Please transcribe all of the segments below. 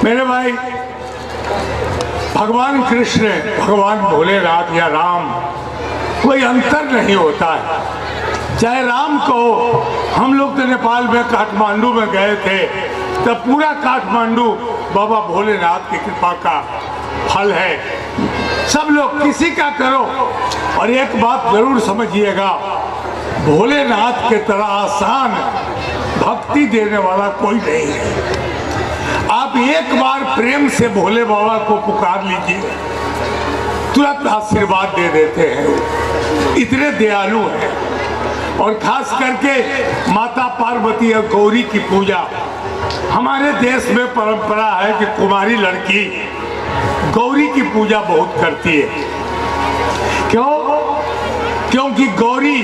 मेरे भाई, भगवान कृष्ण, भगवान भोलेनाथ या राम, कोई अंतर नहीं होता है। चाहे राम को, हम लोग तो नेपाल में काठमांडू में गए थे, तब पूरा काठमांडू बाबा भोलेनाथ की कृपा का फल है। सब लोग किसी का करो, और एक बात जरूर समझिएगा, भोलेनाथ के तरह आसान भक्ति देने वाला कोई नहीं है। आप एक बार प्रेम से भोले बाबा को पुकार लीजिए, तुरंत आशीर्वाद दे देते हैं, इतने दयालु हैं। और खास करके माता पार्वती और गौरी की पूजा, हमारे देश में परंपरा है कि कुमारी लड़की गौरी की पूजा बहुत करती है। क्यों? क्योंकि गौरी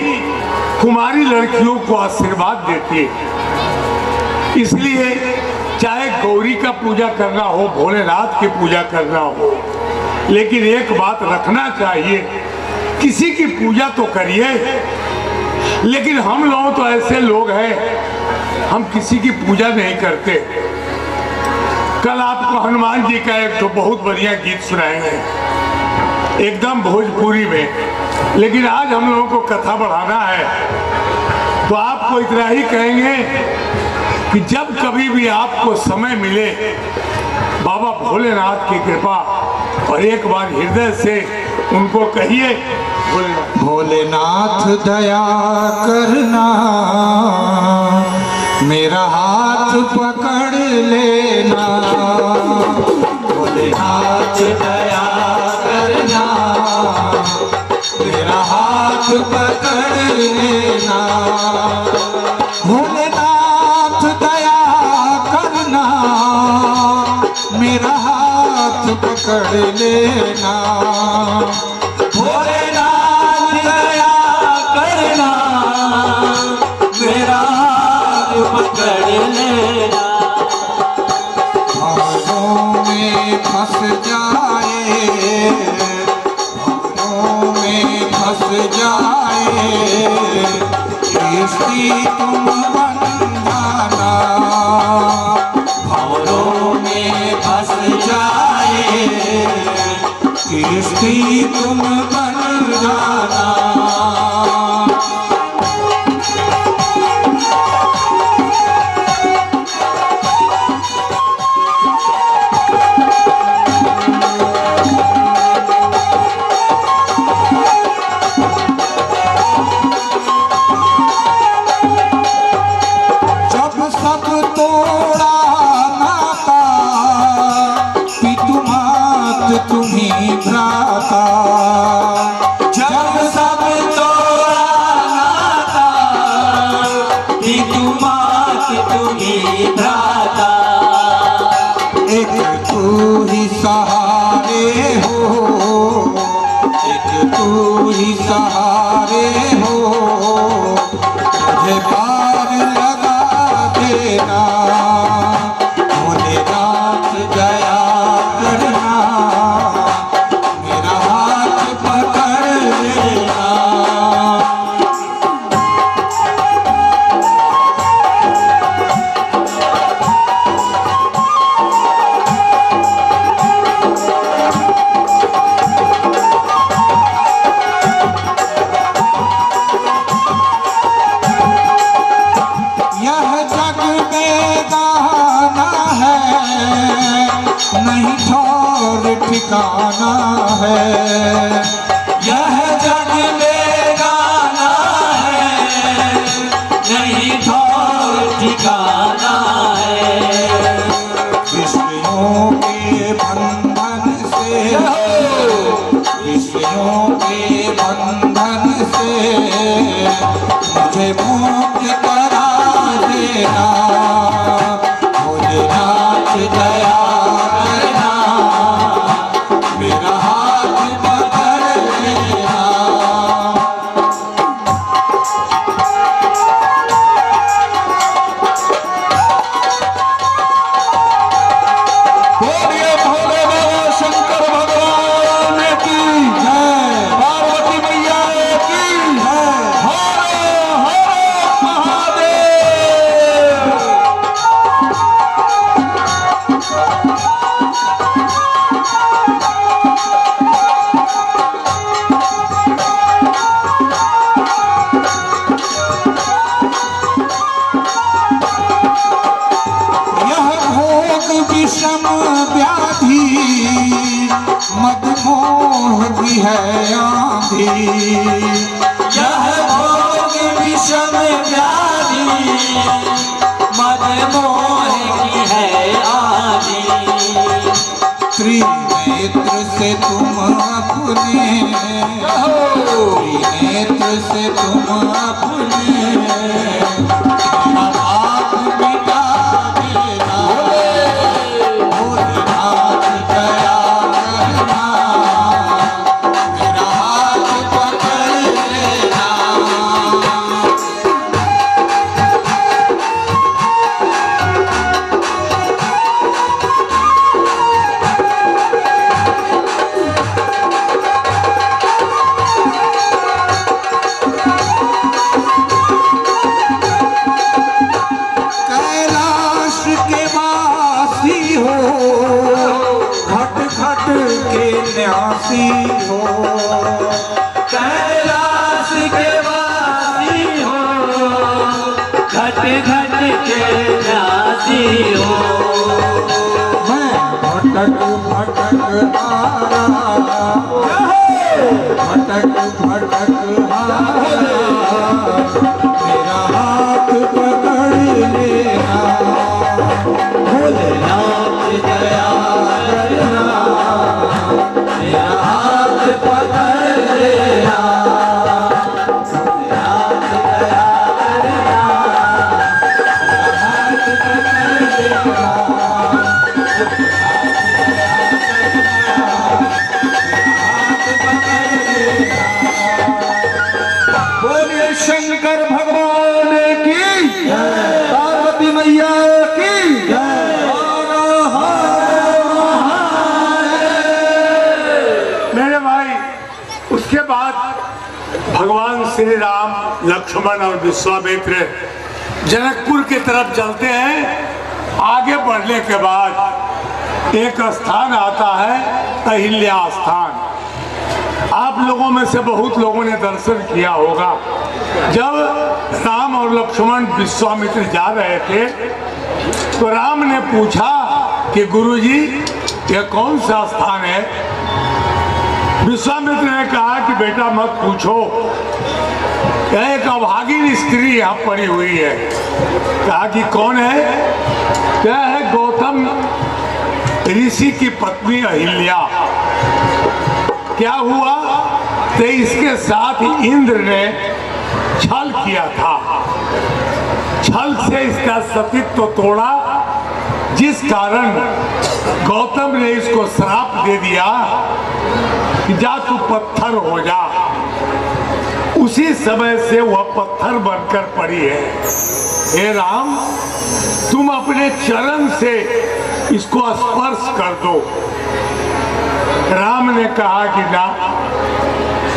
कुमारी लड़कियों को आशीर्वाद देती है। इसलिए चाहे गौरी का पूजा करना हो, भोलेनाथ की पूजा करना हो, लेकिन एक बात रखना चाहिए, किसी की पूजा तो करिए। लेकिन हम लोग तो ऐसे लोग हैं, हम किसी की पूजा नहीं करते। कल आपको हनुमान जी का एक तो बहुत बढ़िया गीत सुनाएंगे, एकदम भोजपुरी में। लेकिन आज हम लोगों को कथा बढ़ाना है, तो आपको इतना ही कहेंगे कि जब कभी भी आपको समय मिले, बाबा भोलेनाथ की कृपा, और एक बार हृदय से उनको कहिए, भोलेनाथ दया करना, मेरा हाथ पकड़ लेना। भोलेनाथ दया करना, मेरा हाथ पकड़ लेना। भोलेनाथ दया करना, मेरा हाथ पकड़ लेना। भोलेनाथ दया करना, मेरा हाथ पकड़ लेना। भावों में फंस जाए, भावों में फंस जाए, किसी तुम बन जाना। भावों में फंस जाए, किसी तुम बन जाना। जब सब तोड़ा नाता, पितु मात तुम्ही भ्राता। जब सब तोड़ा नाता, पितु मात तुम्ही भ्राता। एक तू ही सहारे हो, एक तू ही सहारे हो, मुझे पार लगा देना। भोलेनाथ दया करना, मेरा हाथ पकड़ लेना। यह जग बेगाना है, नहीं ठौर ठिकाना है। यह जग बेगाना है, नहीं ठौर ठिकाना है। विषयों के बंधन से, विषयों के बंधन से, मुझे मुक्त करा देना। भोलेनाथ दया करना, मेरा हाथ पकड़ लेना। से तुम अपने, त्रिनेत्र से तुम अपने मेरा पाप मिटा देना। भोलेनाथ दया करना, मेरा हाथ पकड़ लेना। कैलाश के वासी हो, घट घट के न्यासी हो। कैलाश के वासी हो, घट घट के न्यासी हो। मैं भटक भटक आया, भटक भटक आया, मेरा हाथ पकड़ लेना। भोलेनाथ दया करना, मेरा हाथ पकड़ लेना। भोलेनाथ दया करना, मेरा हाथ पकड़ लेना। बोलिए शंकर भगवान की, पार्वती मैया की। मेरे भाई, उसके बाद भगवान श्री राम, लक्ष्मण और विश्वामित्र जनकपुर की तरफ चलते हैं। आगे बढ़ने के बाद एक स्थान आता है, अहिल्या स्थान। आप लोगों में से बहुत लोगों ने दर्शन किया होगा। जब राम और लक्ष्मण विश्वामित्र जा रहे थे तो राम ने पूछा कि गुरुजी यह कौन सा स्थान है। विश्वामित्र ने कहा कि बेटा मत पूछो, यह एक अभागिन स्त्री यहाँ पड़ी हुई है। कहा कि कौन है? क्या है? गौतम ऋषि की पत्नी अहिल्या। क्या हुआ? तो इसके साथ इंद्र ने छल किया था। छल से इसका सतीत्व तोड़ा, जिस कारण गौतम ने इसको श्राप दे दिया कि जा तू पत्थर हो जा। उसी समय से वह पत्थर बनकर पड़ी है। हे राम, तुम अपने चरण से इसको स्पर्श कर दो। राम ने कहा कि ना,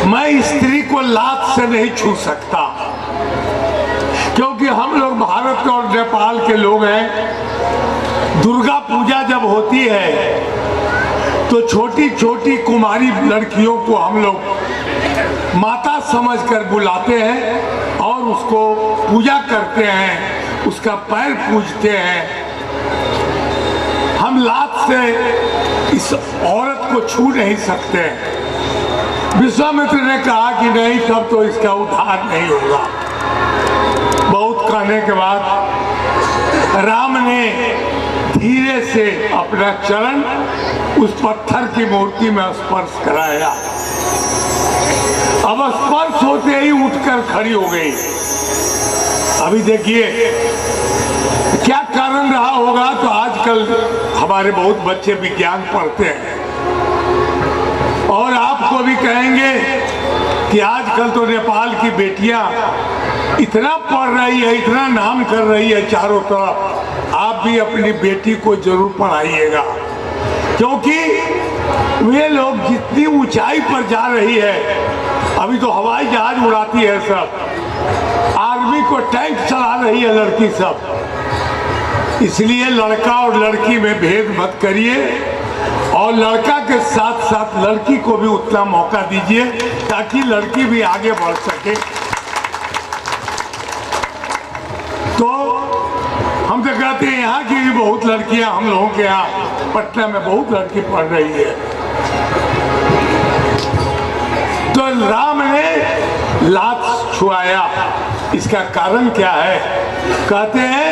मैं स्त्री को लात से नहीं छू सकता, क्योंकि हम लोग भारत और नेपाल के लोग हैं। दुर्गा पूजा जब होती है तो छोटी छोटी कुमारी लड़कियों को हम लोग माता समझकर बुलाते हैं और उसको पूजा करते हैं, उसका पैर पूजते हैं। हम लात से इस औरत को छू नहीं सकते। विश्वामित्र ने कहा कि नहीं, तब तो इसका उद्धार नहीं होगा। बहुत कहने के बाद राम ने धीरे से अपना चरण उस पत्थर की मूर्ति में स्पर्श कराया। अब स्पर्श होते ही उठकर खड़ी हो गई। अभी देखिए क्या कारण रहा होगा। तो आजकल हमारे बहुत बच्चे विज्ञान पढ़ते हैं और आपको भी कहेंगे कि आजकल तो नेपाल की बेटियां इतना पढ़ रही है, इतना नाम कर रही है चारों तरफ। आप भी अपनी बेटी को जरूर पढ़ाइएगा, क्योंकि वे लोग जितनी ऊंचाई पर जा रही है, अभी तो हवाई जहाज उड़ाती है सब, आर्मी को टैंक चला रही है लड़की सब। इसलिए लड़का और लड़की में भेद मत करिए और लड़का के साथ साथ लड़की को भी उतना मौका दीजिए ताकि लड़की भी आगे बढ़ सके। तो हम तो कहते हैं यहाँ की भी बहुत लड़कियां, हम लोगों के यहाँ पटना में बहुत लड़की पढ़ रही है। तो राम ने लात छुआया, इसका कारण क्या है? कहते हैं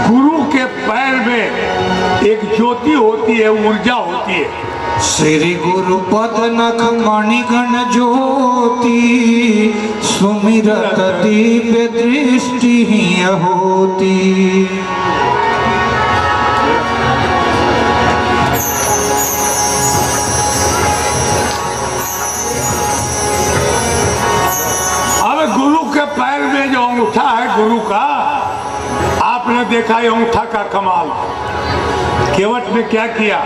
गुरु के पैर में एक ज्योति होती है, ऊर्जा होती है। श्री गुरुपद नख मणिगण ज्योति सुमिरत दिव्य दृष्टि होती। अब गुरु के पैर में जो अंगूठा है गुरु का, आपने देखा ये अंगूठा का कमाल। केवट ने क्या किया?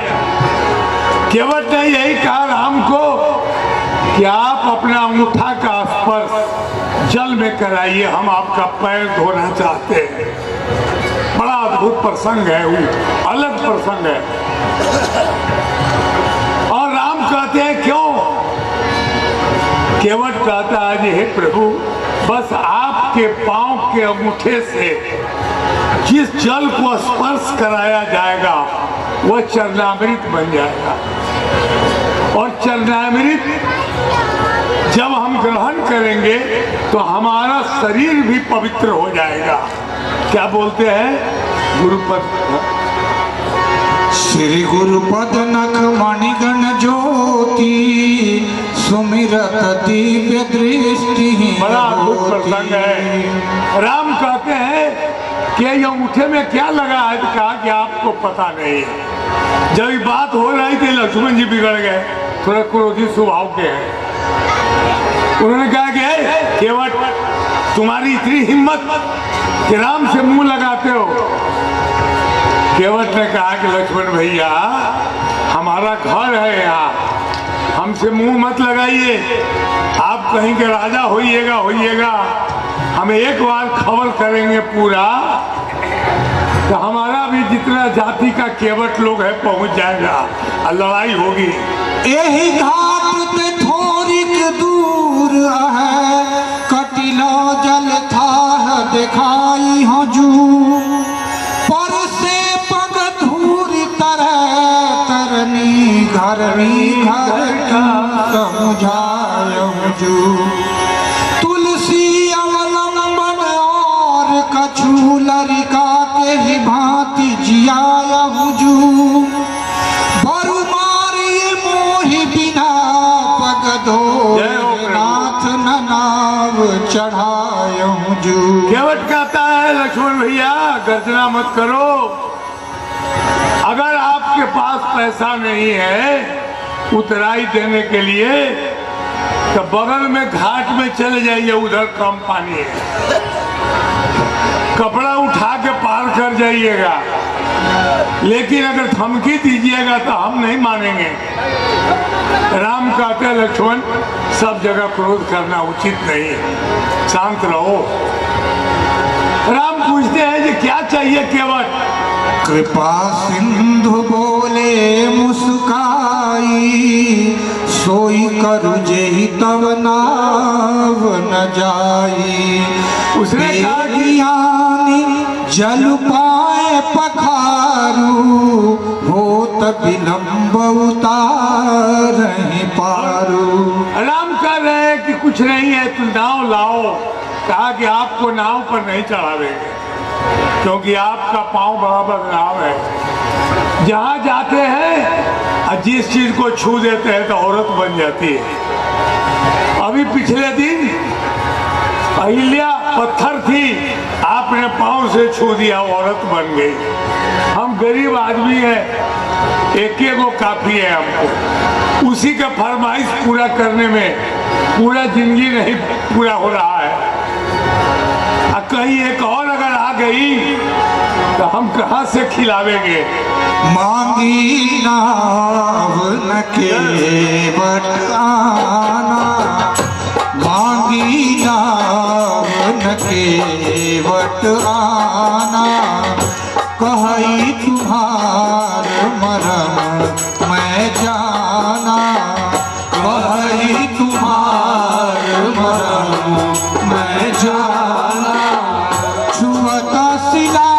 केवट ने यही कहा राम को कि आप अपना अंगूठा का स्पर्श जल में कराइए, हम आपका पैर धोना चाहते हैं। बड़ा अद्भुत प्रसंग है, वो अलग प्रसंग है। और राम कहते हैं क्यों? केवट कहता है हे प्रभु, बस आपके पांव के अंगूठे से जिस जल को स्पर्श कराया जाएगा वह चरणामृत बन जाएगा, और चरणामृत जब हम ग्रहण करेंगे तो हमारा शरीर भी पवित्र हो जाएगा। क्या बोलते हैं गुरुपद? श्री गुरुपद नख मणिगण ज्योति सुमिरत दिव्य दृष्टि। बड़ा अद्भुत प्रसंग है। राम कहते हैं कि ये अंगूठे में क्या लगा है? तो कहा कि आपको पता नहीं है। जब ये बात हो रही थी लक्ष्मण जी बिगड़ गए, थोड़ा क्रोधी स्वभाव के हैं। उन्होंने कहा कि केवट, तुम्हारी इतनी हिम्मत कि राम से मुंह लगाते हो। केवट ने कहा कि लक्ष्मण भैया, हमारा घर है यहाँ, हमसे मुंह मत लगाइए। आप कहीं के राजा होइएगा, हम एक बार खबर करेंगे पूरा, तो हमारा भी जितना जाति का केवट लोग है पहुंच जाएगा और लड़ाई होगी। यही घाट पे थोड़िक दूर है, कटिलो जल था दिखाई हजूर, पर से पग धूरी तरह तरनी घरनी घर समझाय हजूर। तुलसी अवलंबन और कछु लरिका के ही भांति जियाय हजूर, बरु मारी मोहि बिना पग धो नाथ नाव चढ़ाय हजूर। केवट कहता है लक्ष्मण भैया गर्जना मत करो, अगर आपके पास पैसा नहीं है उतराई देने के लिए तो बगल में घाट में चले जाइए, उधर कम पानी है, कपड़ा उठा के पार कर जाइएगा। लेकिन अगर धमकी दीजिएगा तो हम नहीं मानेंगे। राम कहते हैं लक्ष्मण, सब जगह क्रोध करना उचित नहीं है, शांत रहो। राम पूछते हैं कि क्या चाहिए केवट? कृपा सिंधु बोले मुस्काई, सोई करु जेहि तब नाव न जाई। उसने कहा कि जल पाए पखारू, होत विलंब उतार पारू। राम कह रहे हैं कि कुछ नहीं है, तुम नाव लाओ। कहा कि आपको नाव पर नहीं चढ़ावेंगे, क्योंकि आपका पांव बराबर नाव है। जहाँ जाते हैं और जिस चीज को छू देते हैं तो औरत बन जाती है। अभी पिछले दिन अहिल्या पत्थर थी, आपने पांव से छू दिया, औरत बन गई। हम गरीब आदमी हैं, एक वो काफी है हमको। उसी का फरमाइश पूरा करने में पूरा जिंदगी नहीं पूरा हो रहा है। कहीं एक और अगर आ गई तो हम कहाँ से खिलावेंगे? मांगी नाव न केवट आना, मांगी नाव न केवट आना, कही तुम्हार मरम मैं जाना, कही तुम्हार मरम मैं जाना। छुअता सिला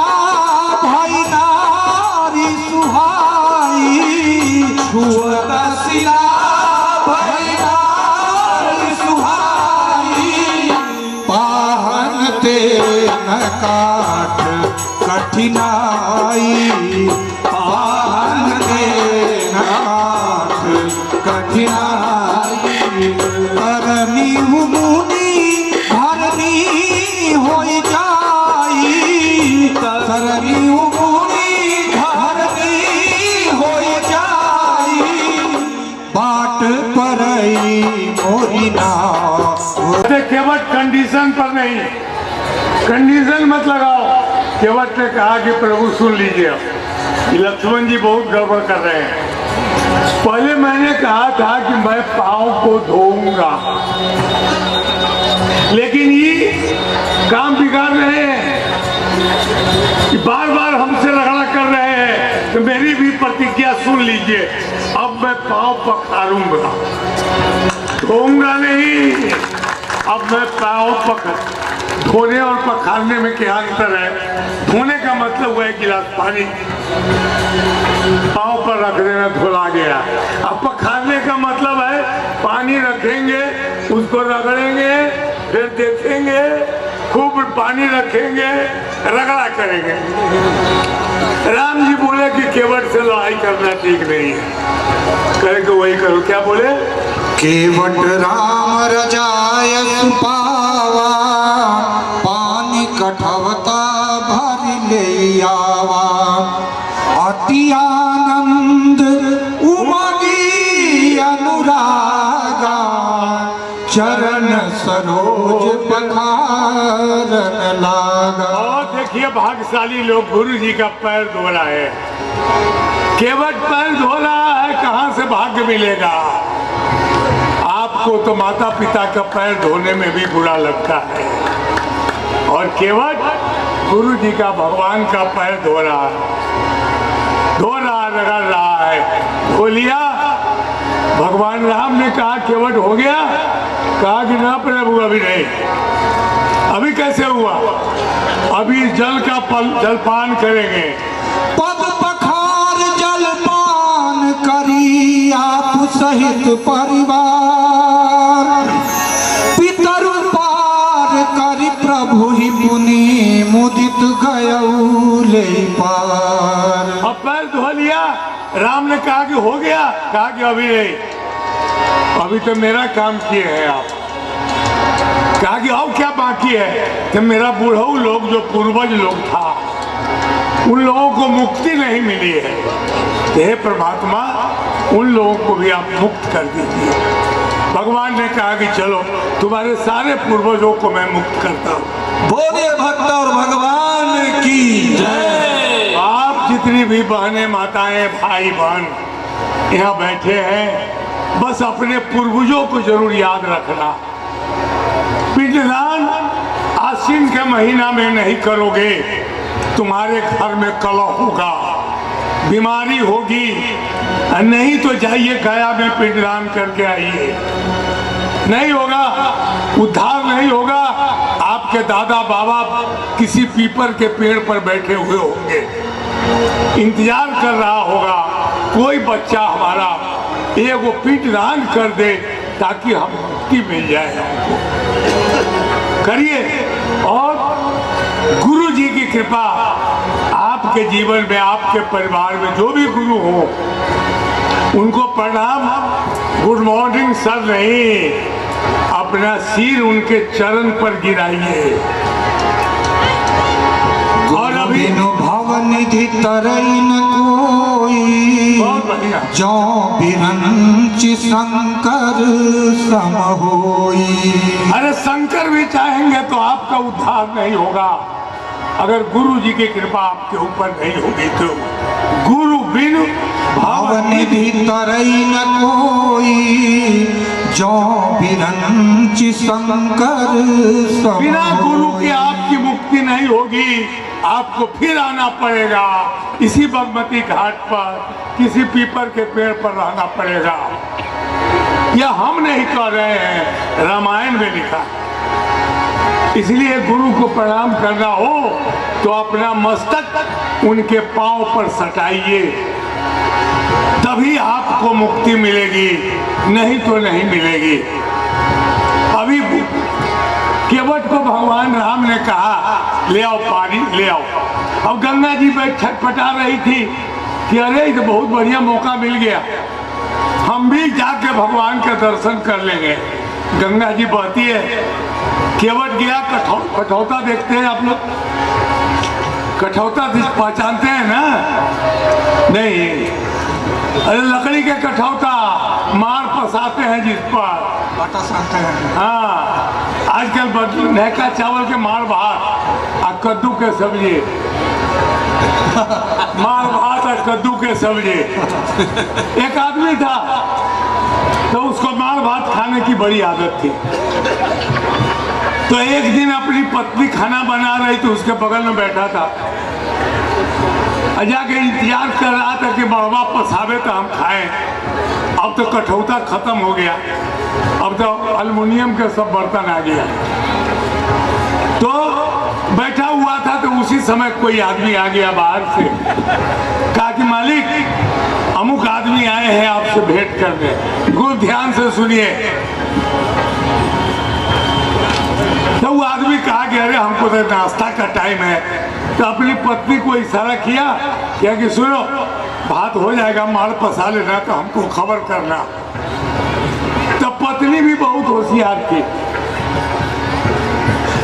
भाई नारी सुहाई, छुअता सिला भाई नारी सुहाई, पाहन ते न काट कठिनाई। कठिनाई करनी मुनि धरनी हो जाई करनी मुनि धरनी हो जाई बाट परई मोरी नाव। केवट कंडीशन पर नहीं, कंडीशन मत लगाओ। केवट ने कहा कि प्रभु सुन लीजिए, अब लक्ष्मण जी बहुत गड़बड़ कर रहे हैं। पहले मैंने कहा था कि मैं पाँव को धोऊंगा, लेकिन ये काम बिगाड़ रहे हैं, बार बार हमसे झगड़ा कर रहे हैं। तो मेरी भी प्रतिज्ञा सुन लीजिए, अब मैं पाँव पखारूंगा, धोऊंगा नहीं। अब मैं पाँव धोने और पखारने में क्या अंतर है? धोने का मतलब हुआ एक गिलास पानी पाँव पर रख देना, धुला गया। अब पखारने का मतलब है पानी रखेंगे, उसको रगड़ेंगे, फिर देखेंगे, खूब पानी रखेंगे, रगड़ा करेंगे। राम जी बोले कि केवट से लड़ाई करना ठीक नहीं है, कहे तो वही करो। क्या बोले? केवट राम रजाय सुपावा पानी कठवता भर ले आवा अति आनंद उमगी अनुरागा चरण सरोज पखारन लागा। और देखिए भाग्यशाली लोग, गुरु जी का पैर धो रहा है। केवट पैर धो रहा है, कहाँ से भाग्य मिलेगा? आपको तो माता पिता का पैर धोने में भी बुरा लगता है, और केवट गुरु जी का, भगवान का पैर धो रहा है, धो रहा, रगड़ रहा है। धो लिया। भगवान राम ने कहा केवट हो गया? कहा कि ना प्रभु, अभी नहीं। अभी कैसे हुआ? अभी जल का जलपान करेंगे। पद पखार जलपान करी आप सहित परिवार पितर पार करी प्रभु ही मुनि मुदित गयऊ ले पार। अब पैर धो लिया। राम ने कहा कि हो गया? कहा कि अभी नहीं, अभी तो मेरा काम किए हैं आप। कहा कि और क्या बाकी है? कि मेरा बूढ़ऊ लोग, जो पूर्वज लोग था, उन लोगों को मुक्ति नहीं मिली है। हे परमात्मा, उन लोगों को भी आप मुक्त कर दीजिए। भगवान ने कहा कि चलो, तुम्हारे सारे पूर्वजों को मैं मुक्त करता हूँ। बोले भक्त और भगवान की जय। आप जितनी भी बहनें, माताएं, भाई बहन यहाँ बैठे हैं, बस अपने पूर्वजों को जरूर याद रखना। पिंडदान आश्विन के महीना में नहीं करोगे, तुम्हारे घर में कलह होगा, बीमारी होगी। नहीं तो जाइए गया में पिंडदान करके आइए, नहीं होगा, उद्धार नहीं होगा। आपके दादा बाबा किसी पीपर के पेड़ पर बैठे हुए होंगे, इंतजार कर रहा होगा कोई बच्चा हमारा एगो पिंडदान कर दे ताकि हम मुक्ति मिल जाए। हमको करिए, और गुरु जी की कृपा आपके जीवन में, आपके परिवार में जो भी गुरु हो उनको प्रणाम। गुड मॉर्निंग सर नहीं, अपना सिर उनके चरण पर गिराइए। और अभी भव निधि तरई न कोई बहुत बढ़िया, जो बिरंच शंकर सम होई। अरे शंकर भी चाहेंगे तो आपका उद्धार नहीं होगा अगर गुरु जी की कृपा आपके ऊपर नहीं होगी तो। गुरु बिन भव निधि तरई न कोई जो बिरंच शंकर सम बिना गुरु के होई। आपकी मुक्ति नहीं होगी, आपको फिर आना पड़ेगा इसी बागमती घाट पर, किसी पीपर के पेड़ पर रहना पड़ेगा। यह हम नहीं कह रहे हैं, रामायण में लिखा। इसलिए गुरु को प्रणाम करना हो तो अपना मस्तक उनके पांव पर सटाइए, तभी आपको मुक्ति मिलेगी, नहीं तो नहीं मिलेगी। अभी केवट को भगवान राम ने कहा ले आओ पानी, ले आओ। अब गंगा जी बैठ छटपटा रही थी कि अरे ये तो बहुत बढ़िया मौका मिल गया, हम भी जाके भगवान के दर्शन कर लेंगे। गंगा जी बहती है। केवट गया, कठौता देखते हैं आप लोग? कठौता पहचानते हैं ना? नहीं, अरे लकड़ी के कठौता मार फंसाते हैं जिस पर। हाँ, आजकल नहका चावल के मार भात और कद्दू के सब्जी, मार भात और कद्दू के सब्जी। एक आदमी था तो उसको मार भात खाने की बड़ी आदत थी। तो एक दिन अपनी पत्नी खाना बना रही तो उसके बगल में बैठा था, जाके इंतजार कर रहा था कि बड़वा पसावे तो हम खाएं। अब तो कठौता खत्म हो गया, अब तो एल्युमिनियम के सब बर्तन आ गया। तो बैठा हुआ था तो उसी समय कोई आदमी आ गया बाहर से, कहा कि मालिक अमुक आदमी आए हैं आपसे भेंट करने। गुरु ध्यान से सुनिए। तो वो आदमी कहा कि अरे हमको तो नाश्ता का टाइम है। तो अपनी पत्नी को इशारा किया कि सुनो, भात हो जाएगा, मार पसा लेना तो हमको खबर करना। तो पत्नी भी बहुत होशियार थी।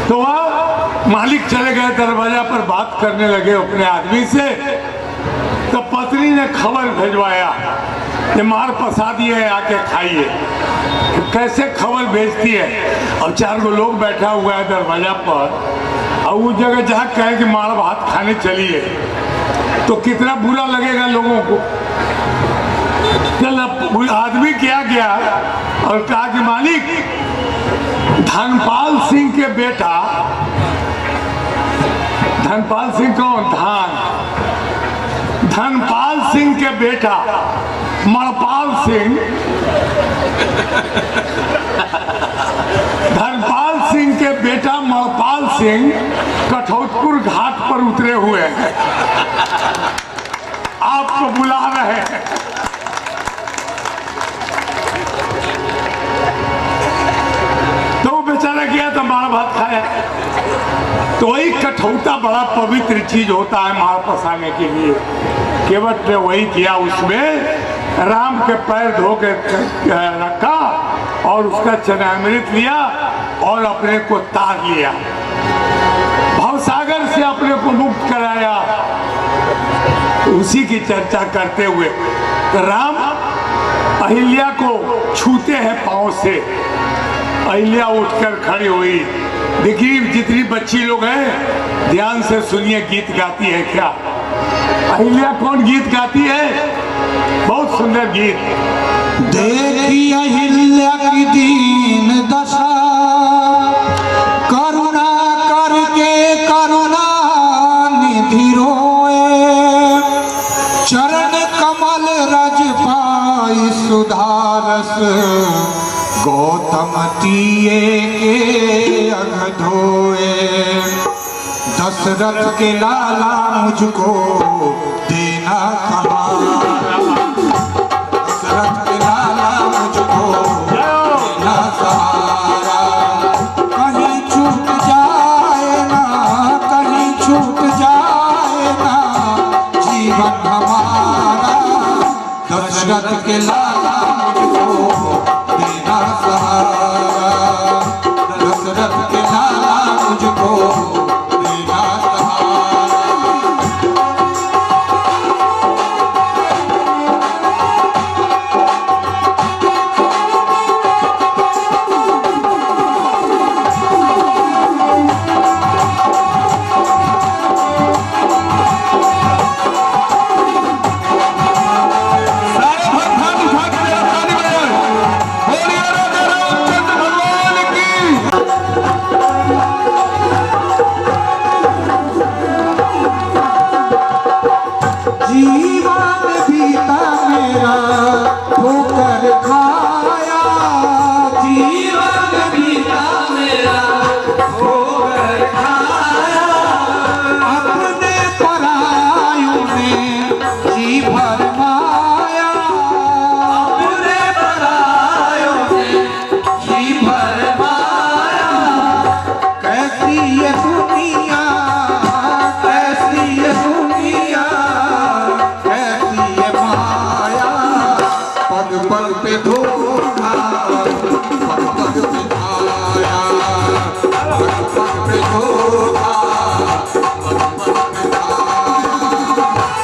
तो वह मालिक चले गए दरवाजा पर, बात करने लगे अपने आदमी से। तो पत्नी ने खबर भेजवाया कि मार पसा दिए, आके खाइए। कैसे खबर भेजती है? और 4 गो लोग बैठा हुआ है दरवाजा पर, और उस जगह जहाँ कहे कि मार भात खाने चलिए, तो कितना बुरा लगेगा लोगों को। चल आदमी क्या गया और कहा कि मालिक धनपाल सिंह के बेटा, धनपाल सिंह कौन? धनपाल सिंह के बेटा मणपाल सिंह, धनपाल सिंह के बेटा मणपाल सिंह कठौतपुर घाट पर उतरे हुए हैं, आपको बुला रहे हैं। तो वो बेचारा गया तो मार भात खाया। तो वही कठौता बड़ा पवित्र चीज होता है मार पसाने के लिए। केवट ने वही किया, उसमें राम के पैर धो के रखा और उसका चरणामृत लिया और अपने को तार लिया, भवसागर से अपने को मुक्त कराया। उसी की चर्चा करते हुए तो राम अहिल्या को छूते हैं पांव से। अहिल्या उठकर खड़ी हुई। देखिए जितनी बच्ची लोग हैं ध्यान से सुनिए, गीत गाती है क्या? अहिल्या कौन गीत गाती है? बहुत सुंदर गीत। देखी अहिल्या की दीन दशा, करुणा करके करुणा निधि रोए। चरण कमल रज पाई सुधारस, गौतम तिये के अघ धोए। दशरथ के लाला मुझको देना सहारा, दशरथ के लाला मुझको देना सहारा। कहीं छूट जाए ना, कहीं छूट जाए ना जीवन हमारा। दशरथ के लाला मुझको देना सहारा, दशरथ के लाला मुझको देना सहारा। सारे भक्त पग पे धोखा पग पग पे छाया पग पग पे धोखा पग पग पे छाया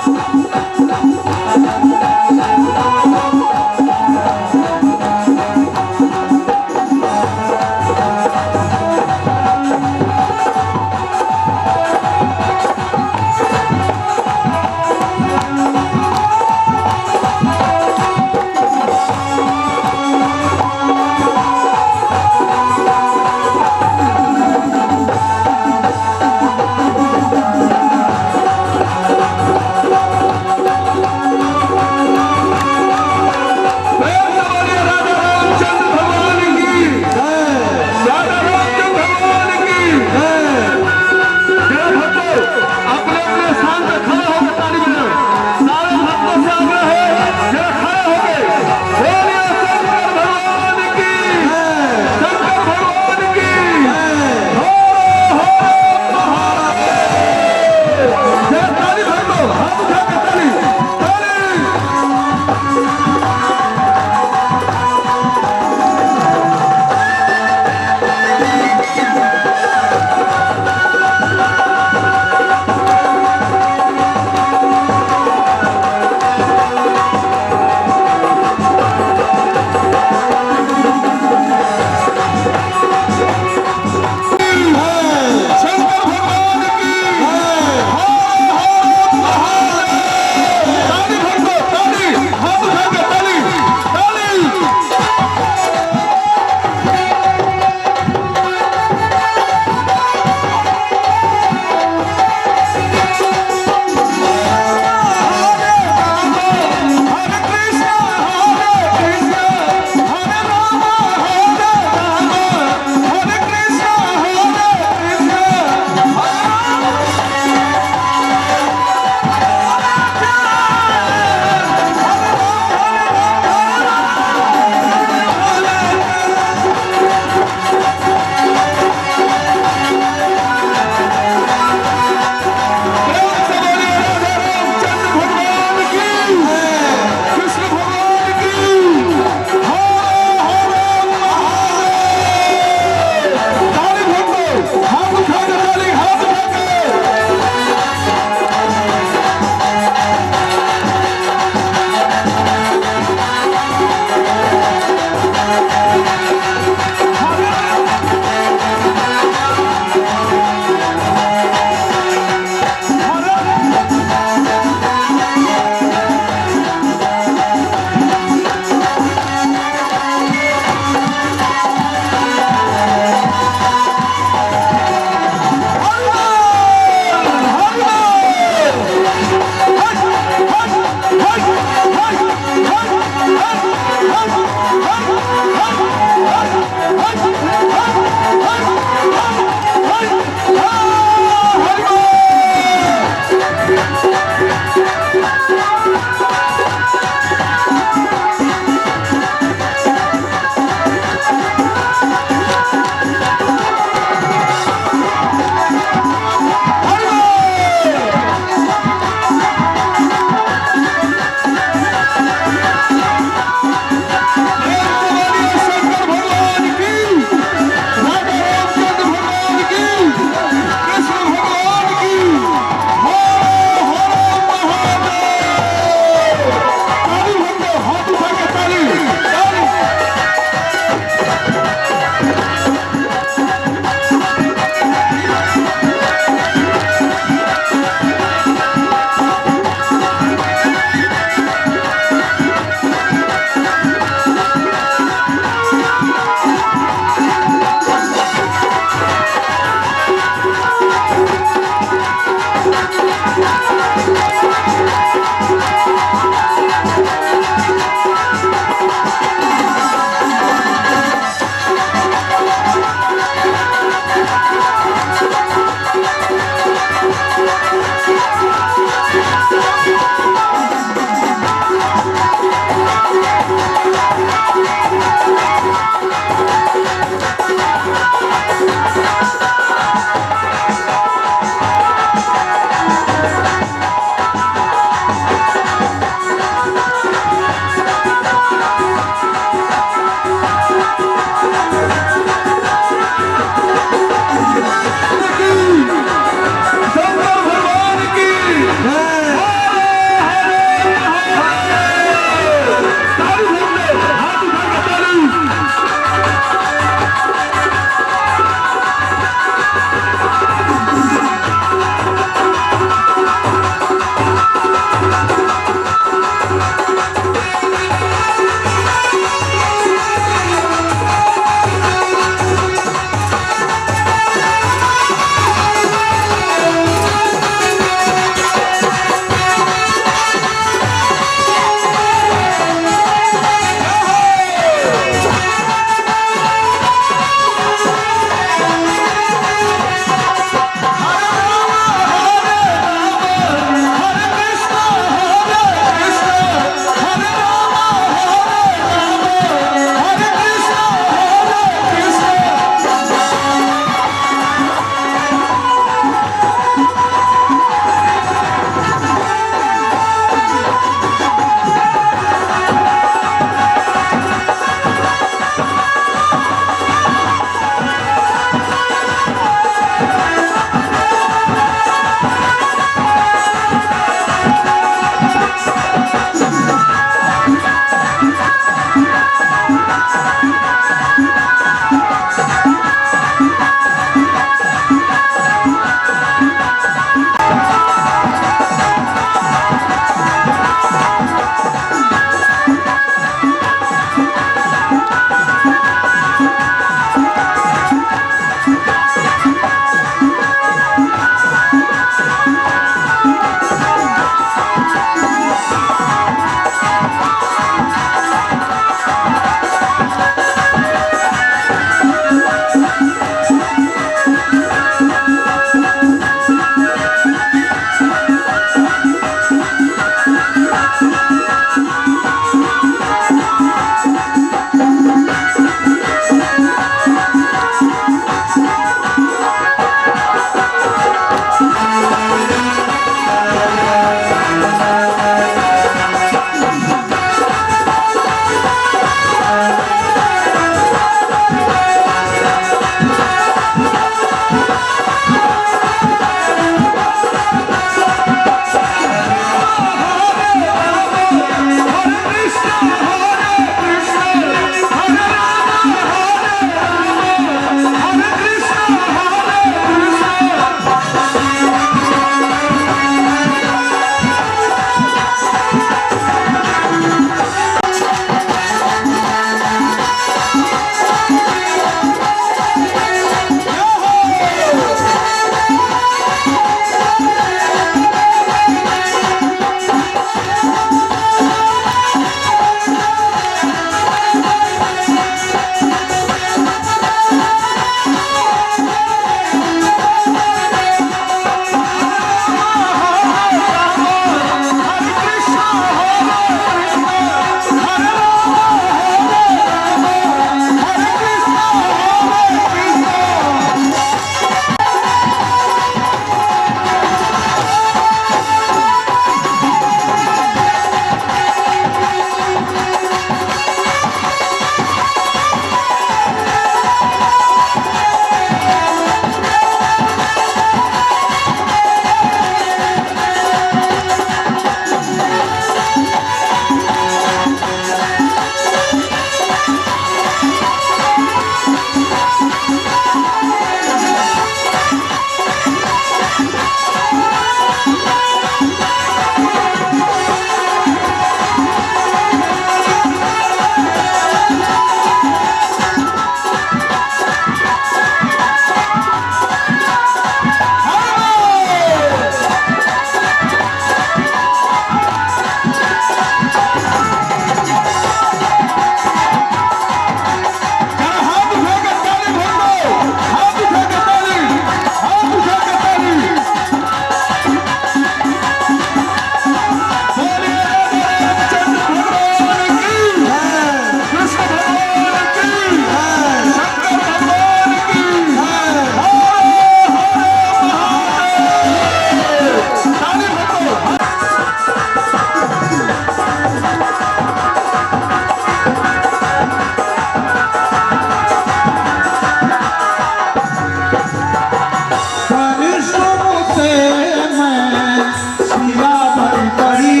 सिला भर पड़ी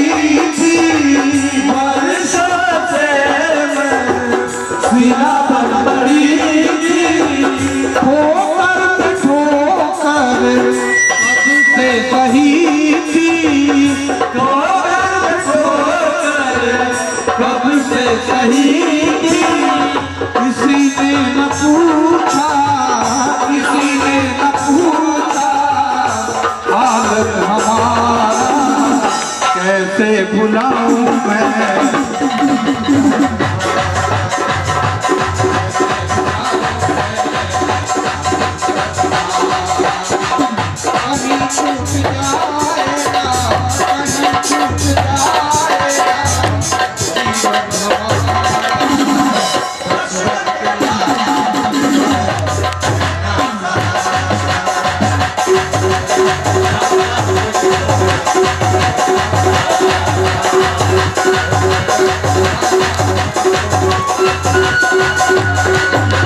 थी वर्षों से मैं सिला भर पड़ी थी ठोकर ठोकर कब से सही थी ठोकर ठोकर कब से सही थी किसी ने न पूछा किसी ने न पूछा हालत हमारा कैसे भुलाऊं मैं कहीं छूट जाएगा कहीं छूट जाएगा जीवन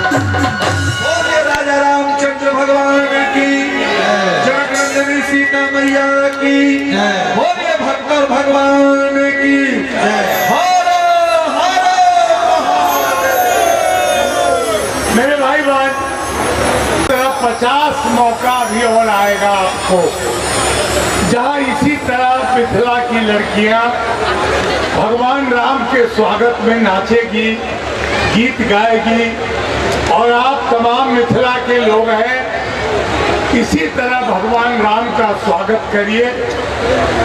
बोले राजा रामचंद्र भगवान की जनकनंदिनी सीता मैया की बोले भक्तर भगवान की हर हर मेरे भाई बहन 50 मौका भी और आएगा आपको, जहां इसी तरह मिथिला की लड़कियां भगवान राम के स्वागत में नाचेगी, गीत गाएगी और आप तमाम मिथिला के लोग हैं, इसी तरह भगवान राम का स्वागत करिए,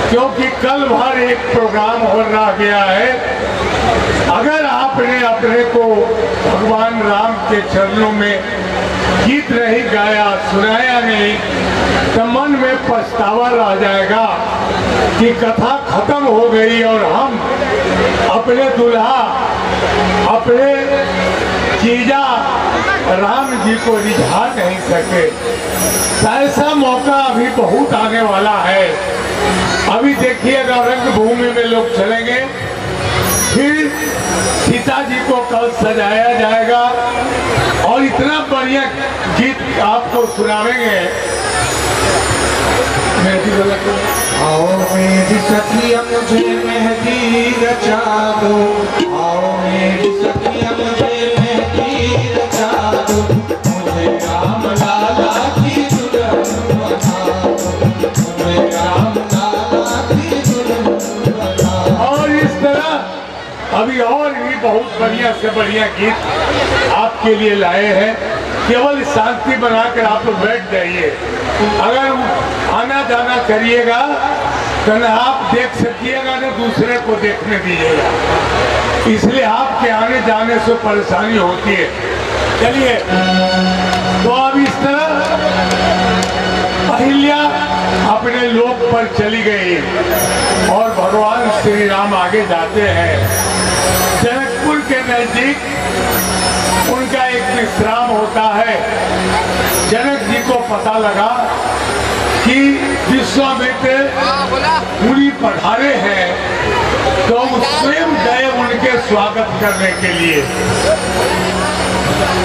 क्योंकि कल भर एक प्रोग्राम हो रहा गया है। अगर आपने अपने को भगवान राम के चरणों में गीत नहीं गाया, सुनाया नहीं, तो मन में पछतावा रह जाएगा कि कथा खत्म हो गई और हम अपने दुल्हा अपने जीजा राम जी को रिझा नहीं सके। ऐसा मौका अभी बहुत आने वाला है। अभी देखिएगा रंगभूमि में लोग चलेंगे, फिर सीता जी को कल सजाया जाएगा और इतना बढ़िया गीत आपको सुनाएंगे। आओ मेरी सखिया मुझे मेहंदी रचा दो आओ मेरी सखिया मुझे मेहंदी रचा दो मुझे राम लाला की दुल्हन बना दो मुझे राम लाला की दुल्हन बना दो। और इस तरह अभी और भी बहुत बढ़िया से बढ़िया गीत आपके लिए लाए हैं। केवल शांति बनाकर आप लोग बैठ जाइए। अगर आना जाना करिएगा तो न आप देख सकिएगा न दूसरे को देखने दीजिएगा, इसलिए आपके आने जाने से परेशानी होती है। चलिए, तो अब इस तरह अहिल्या अपने लोक पर चली गई और भगवान श्री राम आगे जाते हैं। जनकपुर के नजदीक उनका एक विश्राम होता है। जनक जी को पता लगा कि विश्वामित्र मुनि पधारे हैं, तो स्वयं गए उनके स्वागत करने के लिए।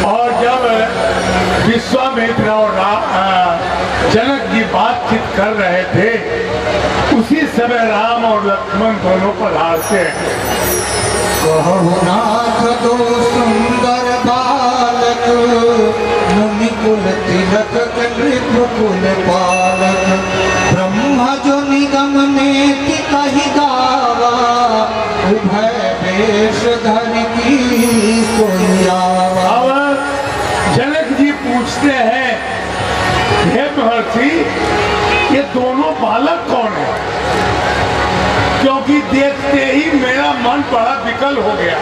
और जब विश्वामित्र और जनक जी बातचीत कर रहे थे, उसी समय राम और लक्ष्मण दोनों पधारते हैं। नाथ दो सुंदर बालक मुनि कुल तिलक नृपकुल पालक ब्रह्मा जो निगम नेति कही गावा उभय वेश धर की कोई आवा। अब जनक जी पूछते हैं, हे महर्षि, ये दोनों बालक कौन है? क्योंकि देखते ही मेरा मन बड़ा विकल हो गया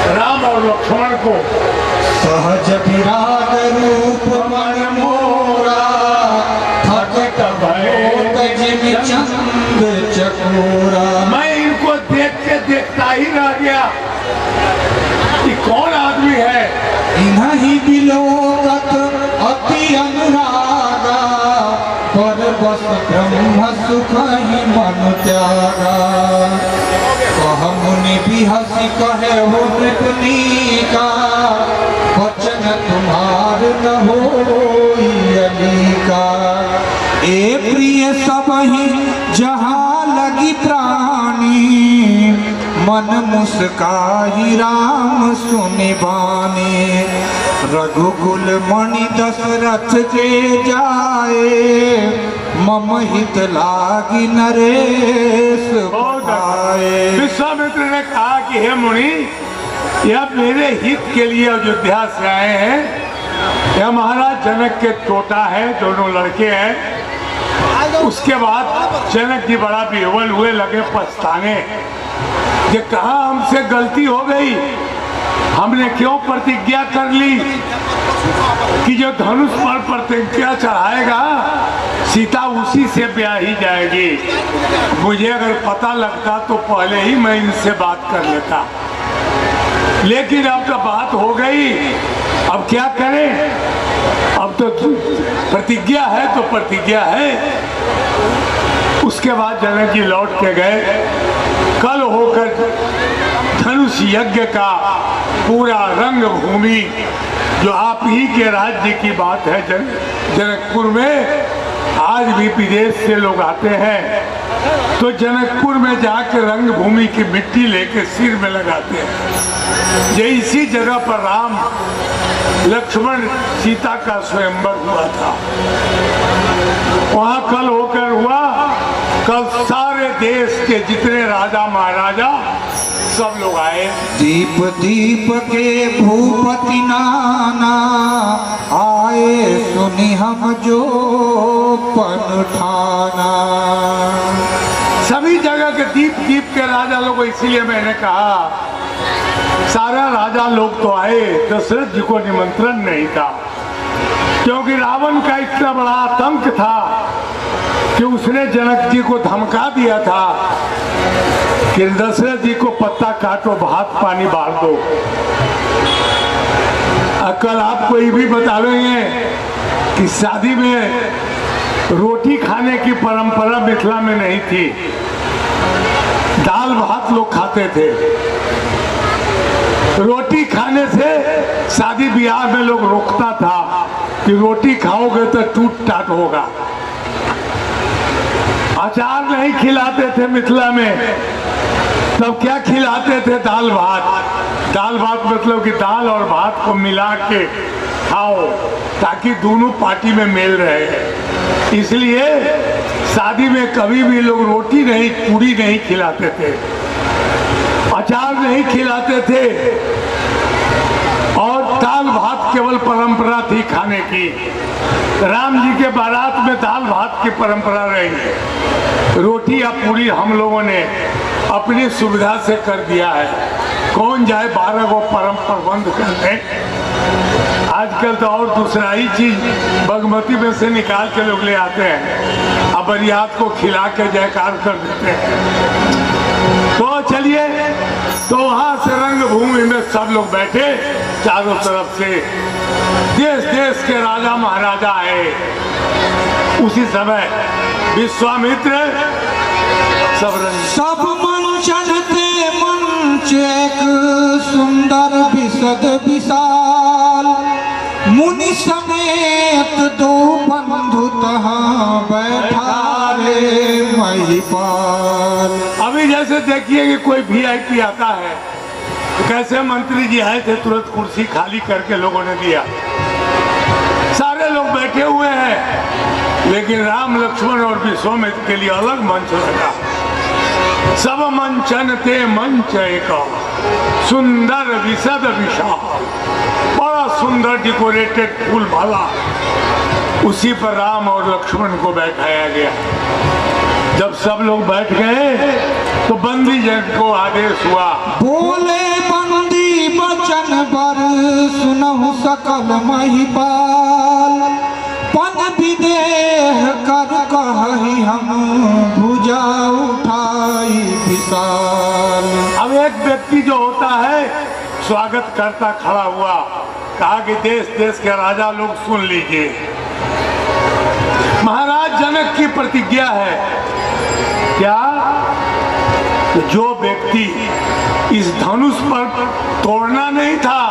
राम और लक्ष्मण को। सहज विराग रूप मन मोरा थकत भयोत जिमि चंद चकोरा। मैं इनको देख के देखता ही रह गया कि कौन आदमी है। इन्हीं बिलोकत अति अनुरागा पर बस ब्रह्म सुख ही मन त्यागा। कह मुनि बिहसी कहे हो मृतनी का वचन तुम्हार न हो का। ए प्रिय सब ही जहाँ लगी प्राणी मन मुस्काही राम सुनि बानी। रघुकुल मणि दशरथ के जाए मम हित लागी नरेश पाए। विश्वामित्र ने कहा कि हे मुनि, यह मेरे हित के लिए अयोध्या से आए हैं। यह महाराज जनक के तोता है, दोनों लड़के हैं। उसके बाद जनक जी बड़ा विह्वल हुए, लगे पछताने कि कहा हमसे गलती हो गई, हमने क्यों प्रतिज्ञा कर ली कि जो धनुष पर प्रतिज्ञा चढ़ाएगा सीता उसी से ब्याही जाएगी। मुझे अगर पता लगता तो पहले ही मैं इनसे बात कर लेता, लेकिन अब तो बात हो गई, अब क्या करें। अब तो प्रतिज्ञा है तो प्रतिज्ञा है। उसके बाद जनक जी लौट के गए। कल होकर धनुष यज्ञ का पूरा रंग भूमि, जो आप ही के राज्य की बात है जनकपुर में, आज भी विदेश से लोग आते हैं तो जनकपुर में जाकर रंग भूमि की मिट्टी लेके सिर में लगाते हैं। ये इसी जगह पर राम लक्ष्मण सीता का स्वयंवर हुआ था। वहां कल होकर हुआ। कल सारे देश के जितने राजा महाराजा सब लोग आए। दीप दीप के भूपति नाना आए सुनि हम जो पन ठाना। सभी जगह के दीप दीप के राजा लोग, इसीलिए मैंने कहा सारा राजा लोग तो आए, दशरथ जी को निमंत्रण नहीं था, क्योंकि रावण का इतना बड़ा आतंक था कि उसने जनक जी को धमका दिया था कि दशरथ जी को पत्ता काटो, भात पानी बांध दो। कल आपको ये भी बता देंगे कि शादी में रोटी खाने की परंपरा मिथिला में नहीं थी, दाल भात लोग खाते थे। रोटी खाने से शादी ब्याह में लोग रोकता था कि रोटी खाओगे तो टूट टाट होगा। अचार नहीं खिलाते थे मिथिला में, तब क्या खिलाते थे? दाल भात। दाल भात मतलब कि दाल और भात को मिला के खाओ ताकि दोनों पार्टी में मेल रहे। इसलिए शादी में कभी भी लोग रोटी नहीं, पूरी नहीं खिलाते थे, अचार नहीं खिलाते थे, और दाल भात केवल परंपरा थी खाने की। राम जी के बारात में दाल भात की परंपरा रही। रोटी या पूरी हम लोगों ने अपनी सुविधा से कर दिया है। कौन जाए 12 को प्रबंध करने। आजकल तो और दूसरा ही चीज बागमती में से निकाल के लोग ले आते हैं, अब बरियात को खिला के जयकार कर देते हैं। तो चलिए, तो वहां से रंग भूमि में सब लोग बैठे, चारों तरफ से देश देश के राजा महाराजा आए। उसी समय विश्वामित्र सब मंचन ते मंच एक सुंदर विशद विशाल, मुनि समेत दो बंधु तहाँ बैठा रे महिपाल। अभी जैसे देखिए कि कोई VIP आता है, तो कैसे मंत्री जी आए थे, तुरंत कुर्सी खाली करके लोगों ने दिया, सारे लोग बैठे हुए हैं, लेकिन राम लक्ष्मण और विश्वामित्र के लिए अलग मंच लगा। सब मंचन ते मंच एक सुंदर विशद विशाल, बड़ा सुंदर डेकोरेटेड फूल माला, उसी पर राम और लक्ष्मण को बैठाया गया। जब सब लोग बैठ गए तो बंदी जन को आदेश हुआ, बोले बंदी बचन बर सुनहु सकल महिपाल, पन विदेह कर कहि हम भुजा उठाई विशाल। अब एक व्यक्ति जो होता है स्वागत करता खड़ा हुआ, कहा कि देश देश के राजा लोग सुन लीजिए, महाराज जनक की प्रतिज्ञा है क्या, जो व्यक्ति इस धनुष पर तोड़ना नहीं था,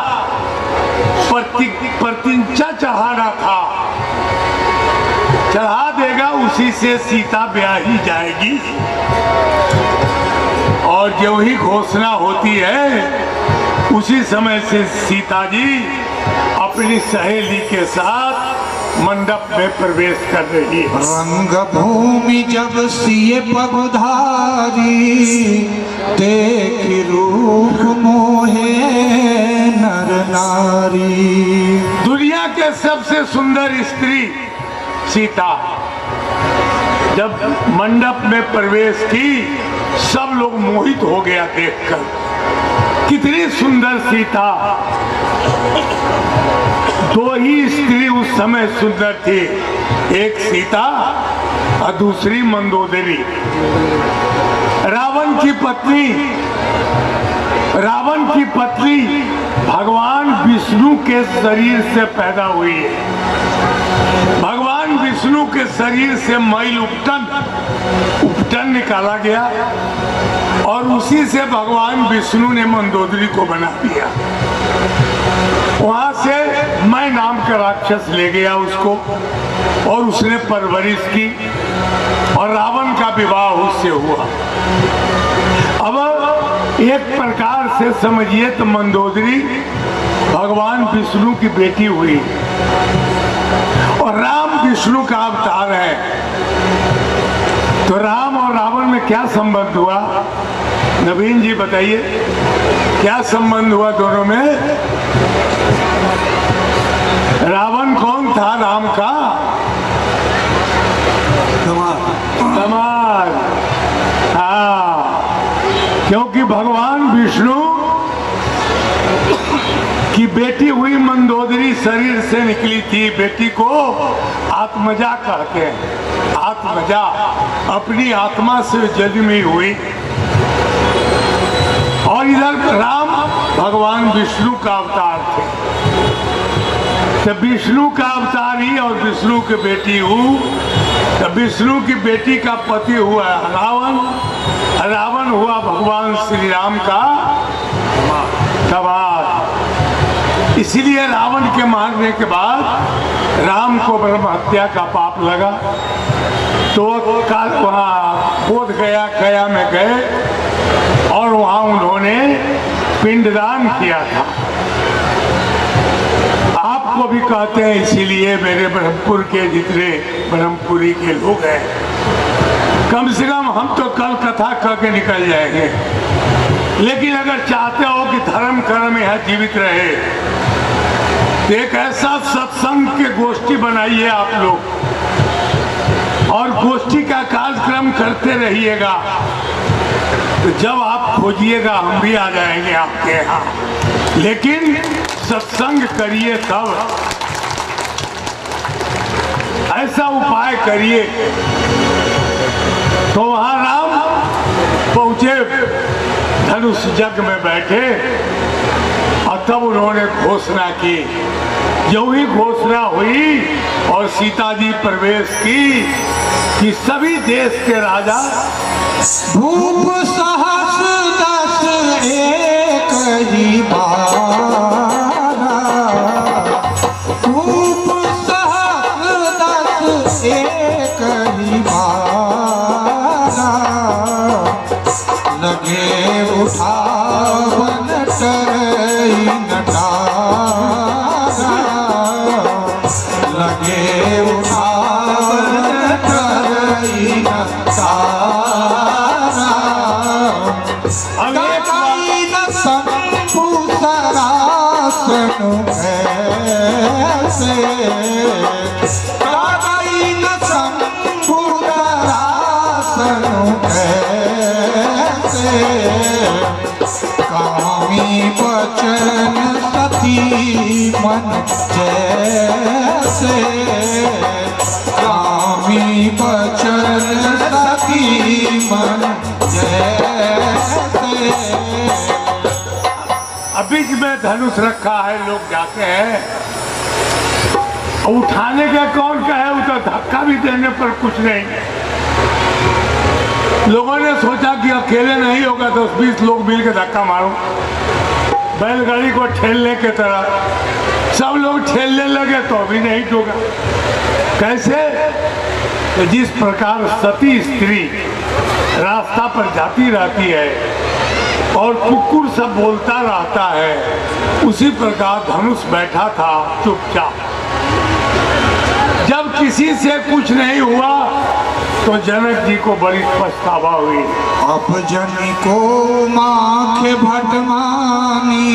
प्रतिज्ञा चढ़ाना था, चढ़ा देगा, उसी से सीता ब्याही जाएगी। और जो ही घोषणा होती है उसी समय से सीता जी अपनी सहेली के साथ मंडप में प्रवेश कर रही है। रंग भूमि जब सिए पगधारी, देख रूप मोहे नर नारी। दुनिया के सबसे सुंदर स्त्री सीता जब मंडप में प्रवेश की, सब लोग मोहित हो गया देखकर, कितनी सुंदर सीता। दो ही स्त्री उस समय सुंदर थी, एक सीता और दूसरी मंदोदरी। रावण की पत्नी भगवान विष्णु के शरीर से पैदा हुई है। भगवान विष्णु के शरीर से मैल उपटन निकाला गया और उसी से भगवान विष्णु ने मंदोदरी को बना दिया। वहां से मैं नाम का राक्षस ले गया उसको और उसने परवरिश की और रावण का विवाह उससे हुआ। अब एक प्रकार से समझिए तो मंदोदरी भगवान विष्णु की बेटी हुई और राम विष्णु का अवतार है। तो राम और रावण में क्या संबंध हुआ? नवीन जी बताइए, क्या संबंध हुआ दोनों में? रावण कौन था राम का? दामाद। हाँ, क्योंकि भगवान विष्णु की बेटी हुई मंदोदरी शरीर से निकली थी। बेटी को आत्मजा कहते हैं। आत्मजा अपनी आत्मा से जन्मी हुई। और इधर राम भगवान विष्णु का अवतार थे। तो विष्णु का अवतार ही और विष्णु की बेटी हूँ। तो विष्णु की बेटी का पति हुआ रावण, रावण हुआ भगवान श्री राम का दामाद। इसलिए रावण के मारने के बाद राम को ब्रह्म हत्या का पाप लगा। तो वहाँ बोध गया में गए और वहाँ उन्होंने पिंडदान किया था। आपको भी कहते हैं, इसीलिए मेरे ब्रह्मपुर के जितने ब्रह्मपुरी के लोग हैं, कम से कम हम तो कल कथा कह के निकल जाएंगे, लेकिन अगर चाहते हो कि धर्म कर्म यहाँ जीवित रहे तो एक ऐसा सत्संग के गोष्ठी बनाइए आप लोग और गोष्ठी का कार्यक्रम करते रहिएगा। तो जब आप खोजिएगा हम भी आ जाएंगे आपके यहाँ, लेकिन सत्संग करिए तब, ऐसा उपाय करिए। तो वहां राम पहुंचे, धनुष यज्ञ में बैठे और तब उन्होंने घोषणा की। जो ही घोषणा हुई और सीता जी प्रवेश की कि सभी देश के राजा भूप सहस दस एक ही बारा, भूप सहस दस एक ही बारा, लगे उठावन टरई नटारा, लगे उठावन टरई नटारा। कामी बचन सती मन जैसे, कामी बचन सती मन जैसे। बीच में धनुष रखा है, लोग जाते हैं, उठाने का कौन का है? उधर धक्का भी देने पर कुछ नहीं। लोगों ने सोचा कि अकेले नहीं होगा, 10-20 लोग मिल के धक्का मारो, बैलगाड़ी को ठेलने की तरह सब लोग ठेलने लगे तो भी नहीं ठोका। कैसे? तो जिस प्रकार सती स्त्री रास्ता पर जाती रहती है और कुकुर सब बोलता रहता है, उसी प्रकार धनुष बैठा था चुपचाप। जब किसी से कुछ नहीं हुआ तो जनक जी को बड़ी पछतावा हुई। अब जन को माख भटमानी,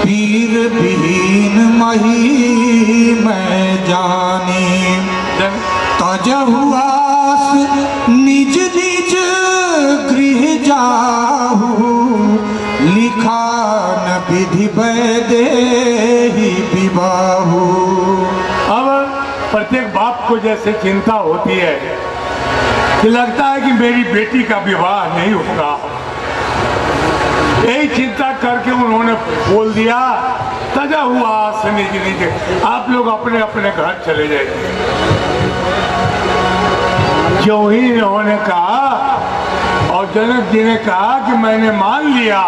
पीर विहीन मही मैं जानी। तजहुआस निज निज गृह जाहू, लिखा न विधि वैदेही विवाहू। अब प्रत्येक बाप को जैसे चिंता होती है कि लगता है कि मेरी बेटी का विवाह नहीं होगा, यही चिंता करके उन्होंने बोल दिया तजा हुआ निज निज, आप लोग अपने अपने घर चले जाइए। जो ही इन्होंने कहा और जनक जी ने कहा कि मैंने मान लिया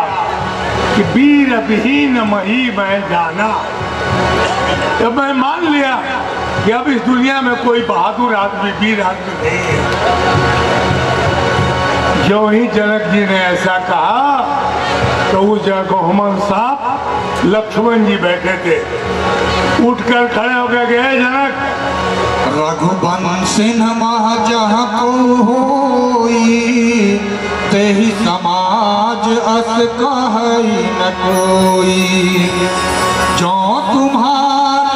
कि वीर विहीन मही मैं जाना, तो मैं मान लिया कि अब इस दुनिया में कोई बहादुर आदमी वीर आदमी नहीं है। जो ही जनक जी ने ऐसा कहा तो उस जगह गहुमन साहब लक्ष्मण जी बैठे थे, उठकर खड़े होकर गए, जनक रघुवंशी महजह को होई, तेहि समाज अस कहई न कोई। जो तुम्हार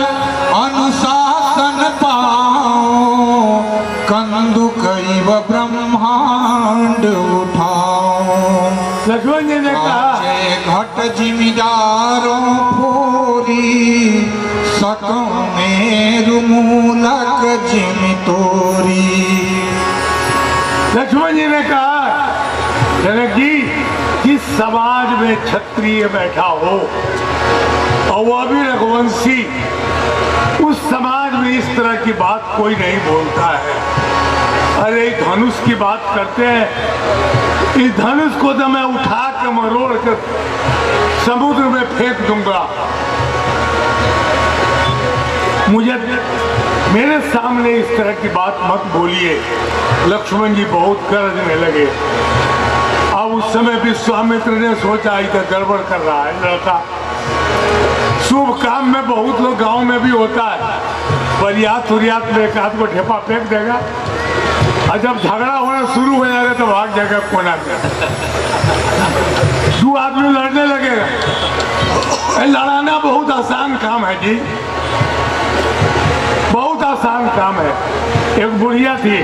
अनुशासन पाओ, कंदु कैव ब्रह्मांड उठाओ। लक्ष्मण जी ने कहा घट जिमीदारों फोरी, सकौ मेरु मूलक जिमि तोरी। लक्ष्मण जी ने कहा जनक जी, जिस समाज में क्षत्रिय बैठा हो और वह भी रघुवंशी, उस समाज में इस तरह की बात कोई नहीं बोलता है। अरे धनुष की बात करते हैं, इस धनुष को तो मैं उठा के मरोड़ कर समुद्र में फेंक दूंगा। मुझे मेरे सामने इस तरह की बात मत बोलिए। लक्ष्मण जी बहुत गरजने लगे। अब उस समय विश्वामित्र ने सोचा इधर गड़बड़ कर रहा है लड़का। शुभ काम में बहुत लोग गांव में भी होता है, बरियात उरियात में एक आध को ठेपा फेंक देगा और जब झगड़ा होना शुरू हो जाएगा तो भाग जाएगा कोना में, दो आदमी लड़ने लगेगा। लड़ाना बहुत आसान काम है जी, बहुत आसान काम है। एक बुढ़िया थी,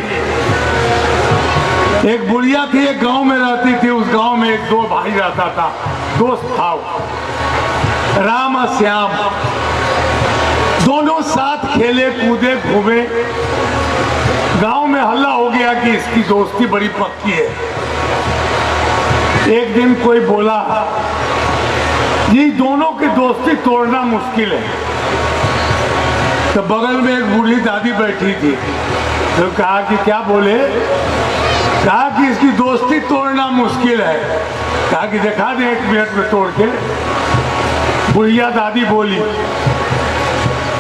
एक गांव में रहती थी। उस गांव में एक दो भाई रहता था, दोस्त था, राम और श्याम। दोनों साथ खेले कूदे घूमे। गांव में हल्ला हो गया कि इसकी दोस्ती बड़ी पक्की है। एक दिन कोई बोला ये दोनों की दोस्ती तोड़ना मुश्किल है। तो बगल में एक बूढ़ी दादी बैठी थी, तो कहा कि क्या बोले? कहा कि इसकी दोस्ती तोड़ना मुश्किल है। कहा कि दिखा दे 1 मिनट में तोड़ के। बुढ़िया दादी बोली,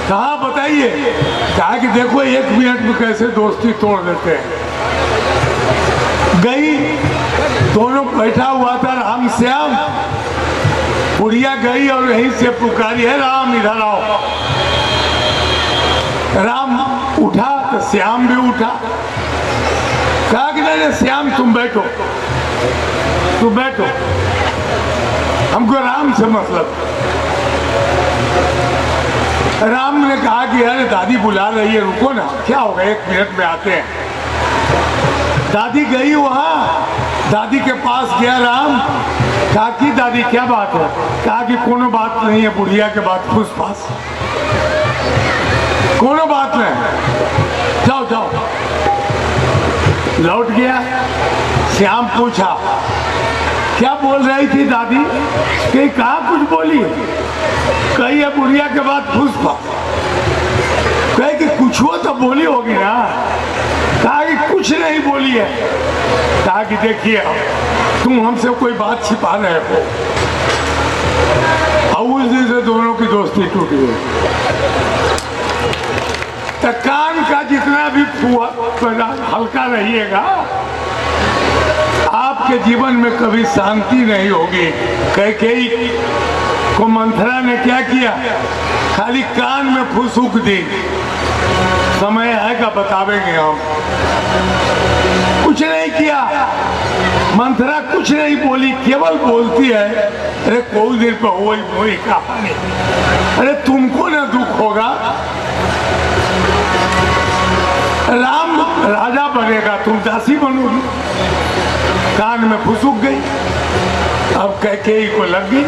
कहा बताइए? कहा कि देखो 1 मिनट में कैसे दोस्ती तोड़ देते हैं। गई, दोनों बैठा हुआ था राम श्याम। बुढ़िया गई और यहीं से पुकारी, है राम इधर आओ। राम उठा तो श्याम भी उठा। कहा कि नहीं श्याम तुम बैठो, तुम बैठो, हमको राम से मतलब। राम ने कहा कि अरे दादी बुला रही है, रुको ना, क्या होगा 1 मिनट में आते हैं। दादी गई वहां, दादी के पास गया राम। कहा कि दादी क्या बात है? कहा कि कोनो बात नहीं है, बुढ़िया के बात फूस पास, कोनो बात नहीं, जाओ जाओ। लौट गया। श्याम पूछा क्या बोल रही थी दादी? कि कहा कुछ बोली? कही है बुढ़िया के बाद फूस पास। कहे कि कुछ हो तो बोली होगी ना। कहा कि कुछ नहीं बोली है। कहा कि देखिए तुम हमसे कोई बात छिपा रहे हो। और उस दिन से दोनों की दोस्ती टूट गई। तो कान का जितना भी हल्का रहिएगा, आपके जीवन में कभी शांति नहीं होगी। कैकेयी को मंथरा ने क्या किया, खाली कान में फुसूक दी। समय आएगा बतावेंगे हम। कुछ नहीं किया, मंथरा कुछ नहीं बोली, केवल बोलती है अरे कोई देर पर वही कहानी, अरे तुमको ना दुख होगा, राम राजा बनेगा, तुम दासी बनोगी। कान में फुसूक गई। अब कैकेयी को लग गई।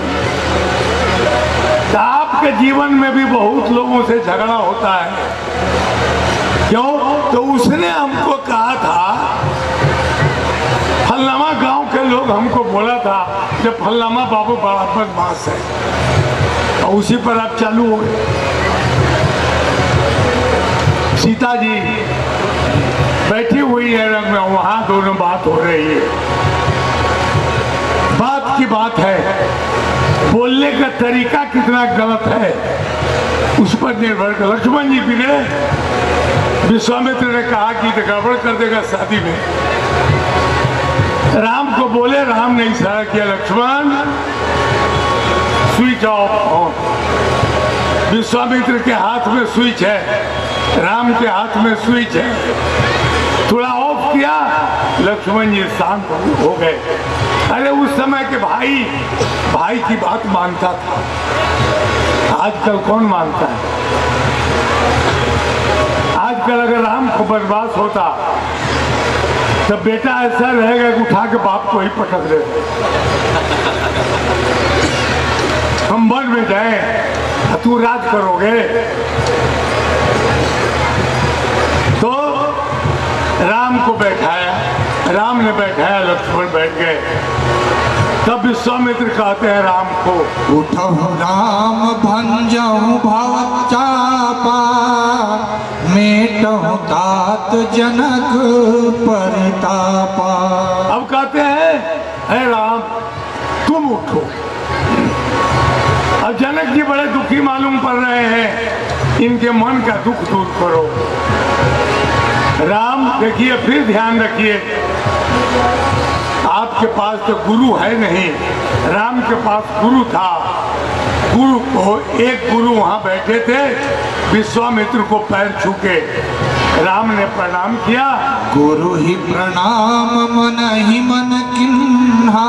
तो आपके जीवन में भी बहुत लोगों से झगड़ा होता है। क्यों? तो उसने हमको कहा था, फल्लामा गांव के लोग हमको बोला था जब फल्लामा बाबू बड़ा बदमाश है, और उसी पर आप चालू हो गए। सीता जी बैठी हुई है रंग में, वहां दोनों बात हो रही है। बात की बात है, बोलने का तरीका कितना गलत है उस पर निर्भर कर। लक्ष्मण जी बिगड़े, विश्वामित्र ने कहा कि गड़बड़ कर देगा शादी में। राम को बोले, राम ने इशारा किया लक्ष्मण स्विच ऑफ। विश्वामित्र के हाथ में स्विच है, राम के हाथ में स्विच है। थोड़ा ऑफ किया, लक्ष्मण जी शांत हो गए। अरे उस समय के भाई की बात मानता था, आजकल कौन मानता है? आजकल अगर राम को वनवास होता तो बेटा ऐसा रहेगा कि उठा के बाप को ही पटक दे। हम वन में जाए, तू राज करोगे। तो राम को बैठाया, राम ने बैठाया, लक्ष्मण बैठ गए। तब विश्वामित्र कहते हैं राम को, उठहु राम भंजहु भव चापा, मेटहु तात जनक परितापा। अब कहते हैं हे राम तुम उठो। अब जनक जी बड़े दुखी मालूम पड़ रहे हैं, इनके मन का दुख दूर करो। राम देखिए, फिर ध्यान रखिए, आपके पास तो गुरु है नहीं, राम के पास गुरु था। गुरु को एक गुरु वहां बैठे थे, विश्वामित्र को पैर छू के राम ने प्रणाम किया। गुरु ही प्रणाम मन ही मन किन्हा,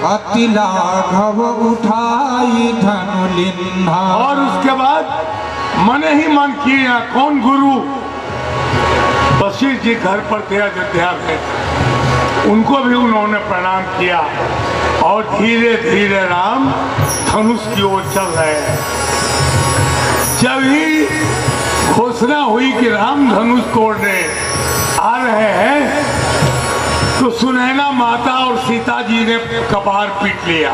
अति लाघव उठाई धनु लिन्हा। और उसके बाद मन ही मन किया। कौन गुरु? वशिष्ठ जी घर पर थे अयोध्या में, उनको भी उन्होंने प्रणाम किया। और धीरे धीरे राम धनुष की ओर चल रहे हैं। जब ही घोषणा हुई कि राम धनुष तोड़ने आ रहे हैं, तो सुनैना माता और सीता जी ने कपार पीट लिया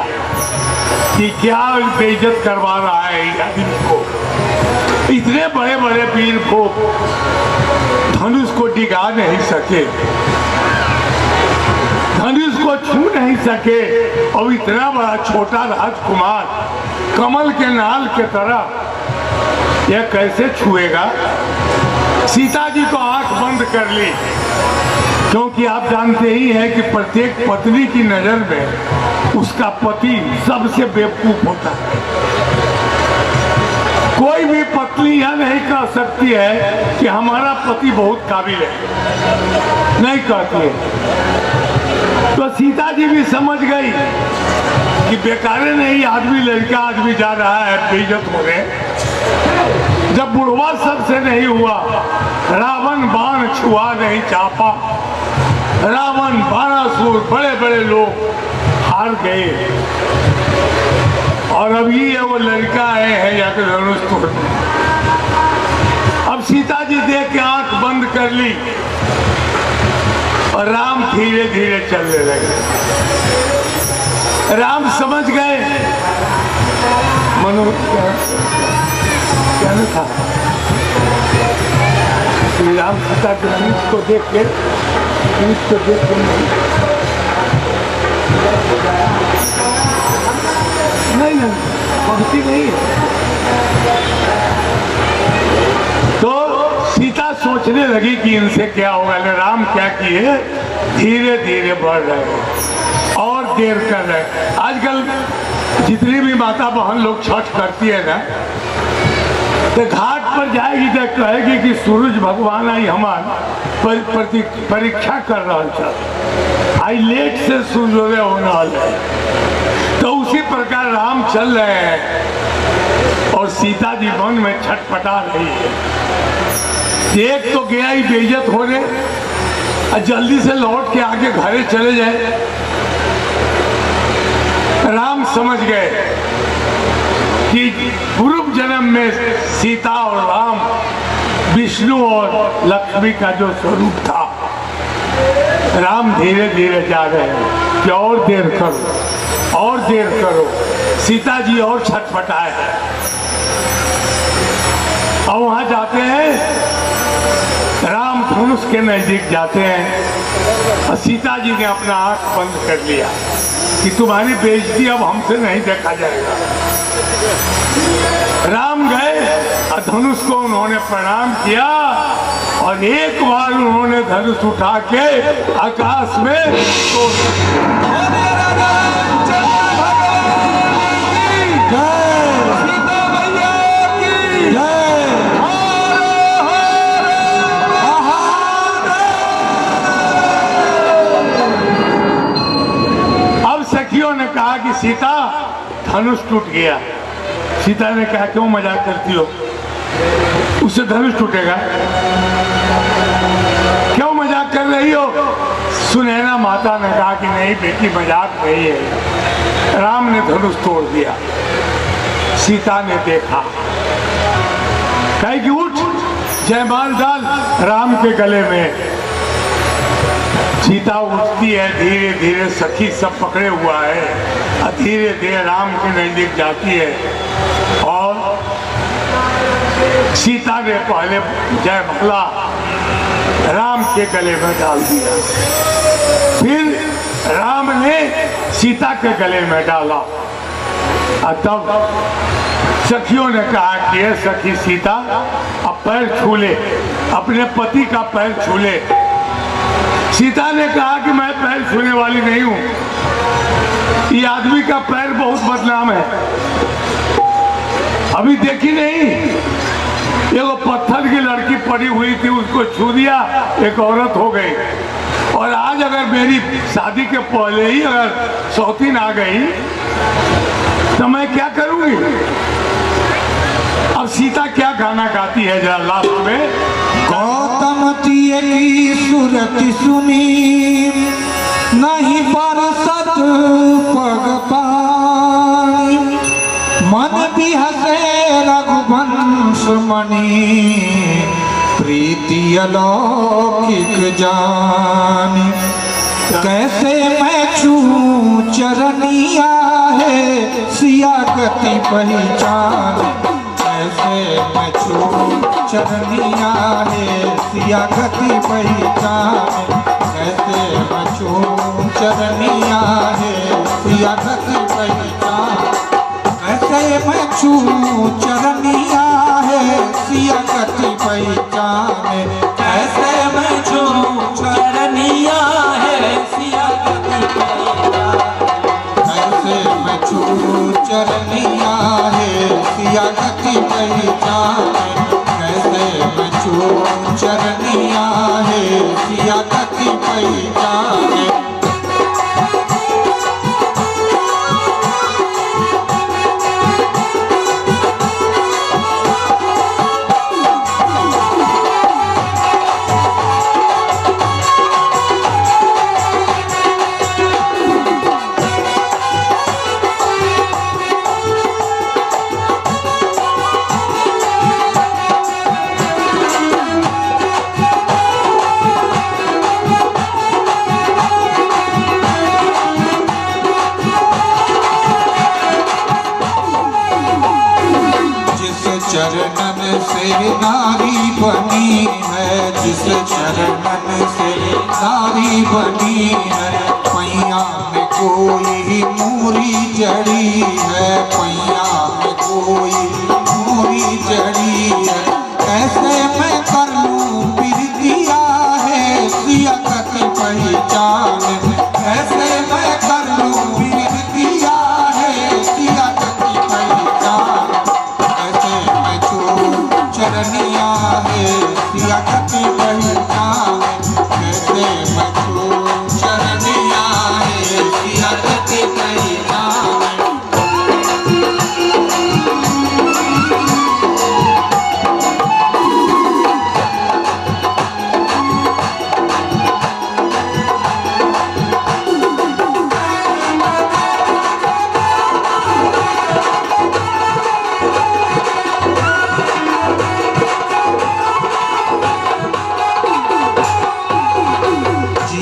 कि क्या बेइज्जत करवा रहा है इनको। इतने बड़े बड़े वीर को धनुष को डिगा नहीं सके, धनुष को छू नहीं सके, और इतना बड़ा छोटा राजकुमार कमल के नाल के तरह यह कैसे छुएगा। सीता जी को आंख बंद कर ली, क्योंकि आप जानते ही हैं कि प्रत्येक पत्नी की नजर में उसका पति सबसे बेवकूफ होता है। कोई भी पत्नी यह नहीं कह सकती है कि हमारा पति बहुत काबिल है, नहीं कहती है। तो सीता जी भी समझ गई कि बेकारे नहीं, आदमी लड़का आदमी जा रहा है बेइज्जत हो गए। जब बुढ़वा सबसे नहीं हुआ, रावण बाण छुआ नहीं चापा, रावण बाणासुर बड़े बड़े लोग हार गए, और अभी ये वो लड़का आए हैं या तो धनुष तोड़ने। अब सीता जी देख के आंख बंद कर ली, और राम धीरे धीरे चलने लगे। राम समझ गए, मनोज क्या न था, श्री राम सीता के नीच को देख के नहीं पहुंचती नहीं। तो सोचने लगी कि इनसे क्या होगा। ले राम क्या किए, धीरे धीरे बढ़ रहे हैं और देर कर रहे हैं। आजकल जितनी भी माता बहन लोग छठ करती है ना, तो घाट पर जाएगी तो कहेगी कि सूरज भगवान आई हमार परीक्षा कर रहा था, आई लेट से सूर्योदय होने वाला है। तो उसी प्रकार राम चल रहे हैं और सीता जी वन में छटपटा रही है। एक तो गया ही बेइज्जत होने, और जल्दी से लौट के आगे घरे चले जाए। राम समझ गए कि पूर्व जन्म में सीता और राम विष्णु और लक्ष्मी का जो स्वरूप था। राम धीरे धीरे जा रहे हैं कि और देर करो और देर करो। सीता जी और छटपटाए और वहां जाते हैं, राम धनुष के नजदीक जाते हैं और सीता जी ने अपना आंख बंद कर लिया कि तुम्हारी बेइज्जती अब हमसे नहीं देखा जाएगा। राम गए और धनुष को उन्होंने प्रणाम किया और एक बार उन्होंने धनुष उठा के आकाश में ने कहा कि सीता धनुष टूट गया। सीता ने कहा क्यों मजाक करती हो, उससे धनुष टूटेगा, क्यों मजाक कर रही हो। सुनैना माता ने कहा कि नहीं बेटी मजाक नहीं है। राम ने धनुष तोड़ दिया। सीता ने देखा, कहे कि उठ जयमाल डाल राम के गले में। सीता उठती है, धीरे धीरे सखी सब पकड़े हुआ है और धीरे धीरे राम के नजदीक जाती है और सीता ने पहले जयमाला राम के गले में डाल दिया, फिर राम ने सीता के गले में डाला। और तब सखियों ने कहा कि ये सखी सीता अब पैर छू ले, अपने पति का पैर छू ले। सीता ने कहा कि मैं पैर छूने वाली नहीं हूं, ये आदमी का पैर बहुत बदनाम है। अभी देखी नहीं, एगो पत्थर की लड़की पड़ी हुई थी, उसको छू दिया, एक औरत हो गई। और आज अगर मेरी शादी के पहले ही अगर सौतीन आ गई तो मैं क्या करूंगी। अब सीता क्या गाना गाती है जरा लास्ट में। गौतम की सूरत सुनी नहीं बरसत पग पाई, मन भी हसे रघुवंश मणि प्रीति अलौकिक जानी। कैसे मैं छू चरनिया है सिया गति पहचान, कैसे मैं छू चरनिया है सिया गति पहचान, कैसे मैं छू चरनिया है सिया गति पहचान, कैसे मैं छू चरनिया है सिया गति पहचान, कैसे मैं छू चरनिया है सिया गति पहचान, कैसे मैं छू चरनिया है सिया गति पहचान, कैसे मैं छू चरनिया है सिया गति पहचान। चरणन से नारी बनी है, जिस चरणन से नारी बनी है, पैया में कोई मूरी जड़ी है, पैया में कोई मूरी जड़ी है, कैसे मैं कर लूं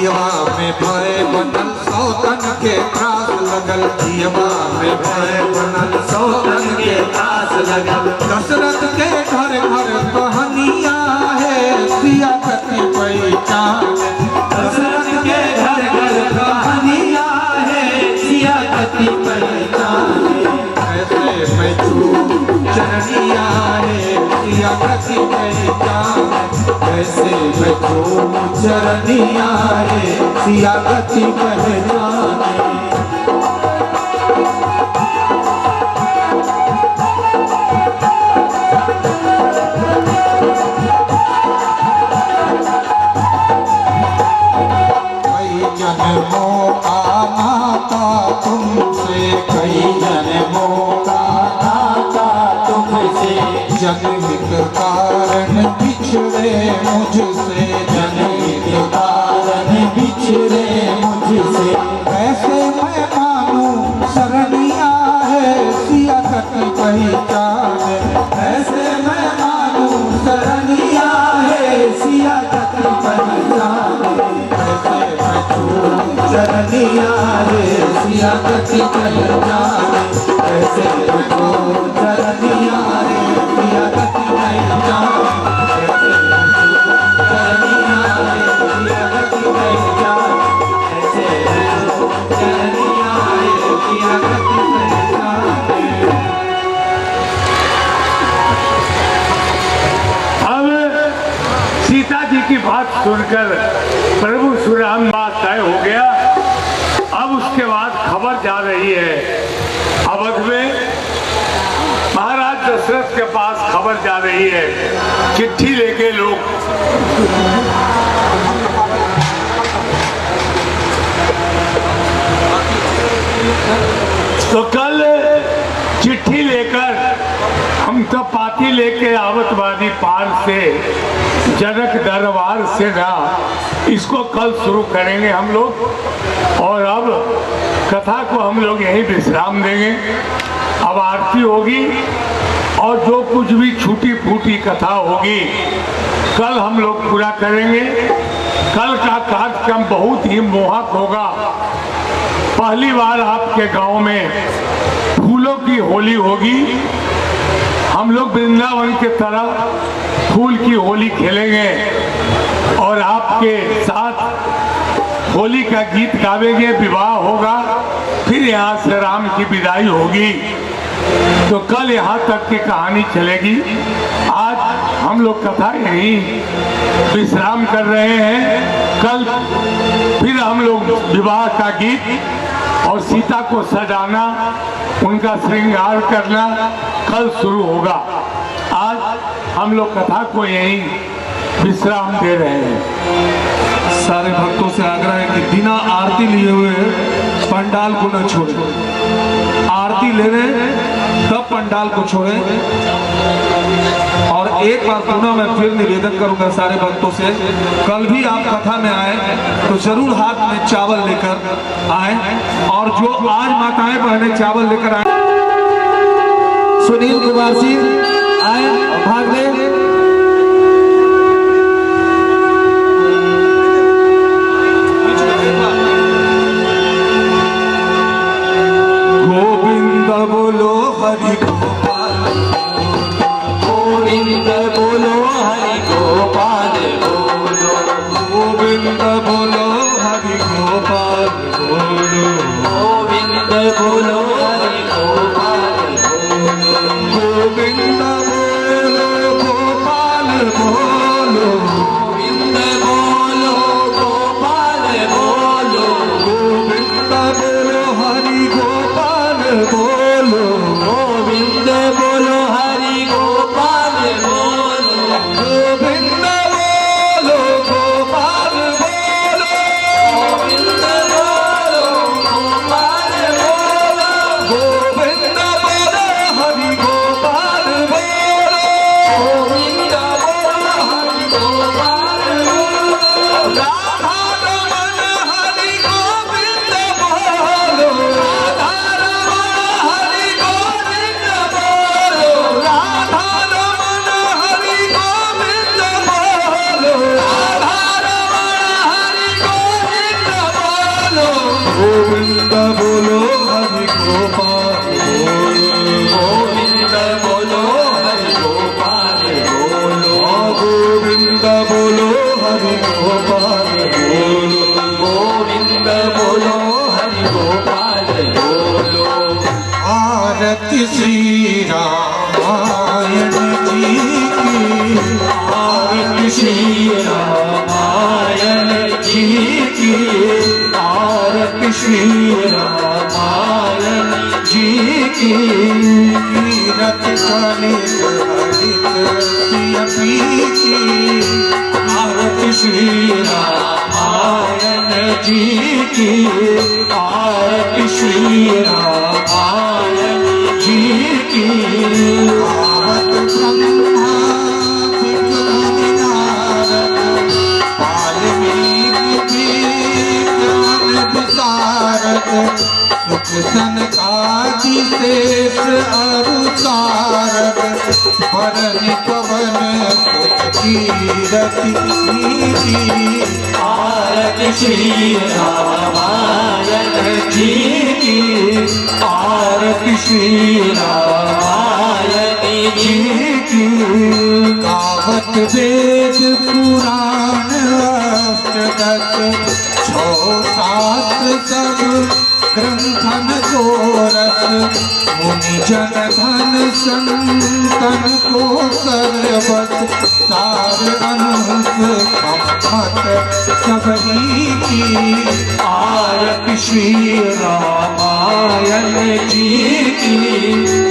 जियवा में भय बनल सौतन के त्रास लगल, जियवा में भय बनल सौतन के त्रास लगल। दशरथ के घर घर कहानियां है सिया कति पहचान, दशरथ के घर घर कहानियां है सिया कति पहचान। ऐसे मैं चरनिया है सिया कति पहचान, ऐसे मैं चरनिया है सिया कति पहचान। जन्मों का नाता तुमसे, कई जन्मों का नाता तुमसे, जनहित कारण बिछड़े मुझसे, जनहित कारण बिछड़े मुझसे। ऐसे मैं मानूं शरणिया है सिया कति पहचान, ऐसे मैं मानूं शरणिया है सिया कति पहचान। चरनिया रे सिया कति पहचान, ऐसे को चरनिया रे सिया कति पहचान, ऐसे चरनिया रे सिया कति पहचान, ऐसे चरनिया रे सिया कति पहचान। अब सीता जी की बात सुनकर प्रभु श्री राम बात तय हो गया। अब उसके बाद खबर जा रही है अवध में, महाराज दशरथ के पास खबर जा रही है, चिट्ठी लेके लोग। तो कल चिट्ठी लेकर हम तो पाती लेके आवतवादी पार से जनक दरबार से ना, इसको कल शुरू करेंगे हम लोग। और अब कथा को हम लोग यहीं विश्राम देंगे। अब आरती होगी और जो कुछ भी छूटी फूटी कथा होगी कल हम लोग पूरा करेंगे। कल का कार्यक्रम बहुत ही मोहक होगा। पहली बार आपके गांव में फूलों की होली होगी। हम लोग वृंदावन के तरह फूल की होली खेलेंगे और आपके साथ होली का गीत गावेंगे, विवाह होगा, फिर यहाँ से राम की विदाई होगी। तो कल यहाँ तक की कहानी चलेगी। आज हम लोग कथा यहीं विश्राम कर रहे हैं। कल फिर हम लोग विवाह का गीत और सीता को सजाना, उनका श्रृंगार करना कल शुरू होगा। आज हम लोग कथा को यहीं विश्राम दे रहे हैं। सारे भक्तों से आग्रह है कि बिना आरती लिए हुए पंडाल को न छोड़ें। आरती ले रहे तब पंडाल को छोड़ें। और एक बार पुनः मैं फिर निवेदन करूंगा सारे भक्तों से, कल भी आप कथा में आए तो जरूर हाथ में चावल लेकर आए। और जो आज माताएं बहनें चावल लेकर आए, सुनील कुमार सिंह आए भाग ले। गोविंद बोलो हरि गोपाल, गोविंद बोलो हरि गोपाल बोलो, गोविंद बोलो हरि गोपाल बोलो, गोविंद बोलो हरि गोपाल बोलो, गोविंद बोलो गोपाल गोपाल बोलो, गोविंद बोलो हरि गोपाल बोलो। आरती श्री रामायण जी की, आरती श्री रामायण जी की, आरती श्री रामायण जी की। तीरथ कलित हरित सियपी की, आरती श्री रामायण जी की, आरती श्री रामायण जी की। गावत ब्रह्मा विष्णु नारद, वाल्मीकि ज्ञान विशारद, सुख सनकादि शेष अरुसारद, परनि पवन सुत कीरति नीति। आरती श्री रामायण जी की, आरती श्री रामायण जी की। गावत वेद पुराण अष्टदश, छो सात सब ग्रंथन को रस, मुनि जन धन संतन को सर्वत, सार अनुस सम्मत सबही की। आरती श्री रामायण जी की,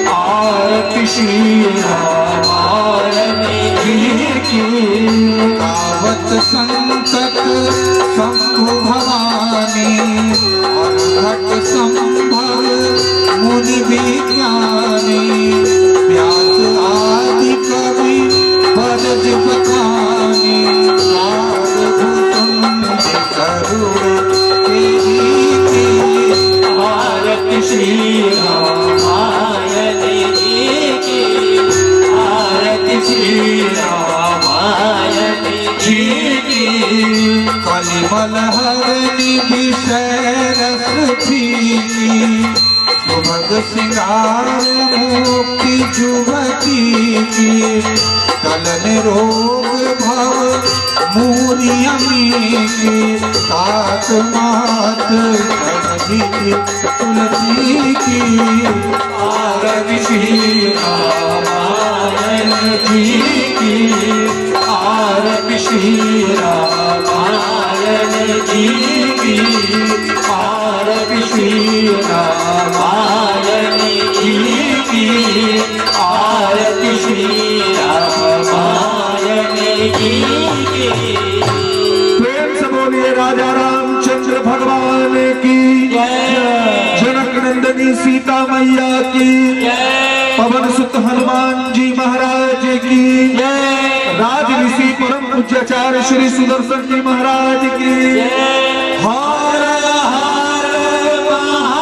आरती श्री रामायण जी की। गावत संतत शंभु भवानी, और घट संभव मुनि विज्ञानी, व्यास आदि कवि बरज बखानी, साधुसुन करुण तेरी। आरती श्री रामायण जी की, आरती श्री रामायण जी की। कलिमल हरनि विषय रस फीकी, सुभग सिंगार मुक्ति जुवती की। कलन रोग भव मूरियमी की, सात मात सभी तुलसी की। आरती श्री रामायण जी की, आरती श्री रामायण जी की, आरती श्री रामायण जी की, आरती श्री रामायण जी की। प्रेम से बोलिए राजा रामचंद्र भगवान की जय। जनक नंदनी सीता मैया की, पवन सुत हनुमान जी महाराज की, राज ऋषि परम पूज्याचार्य श्री सुदर्शन जी महाराज की। हर हर महादेव।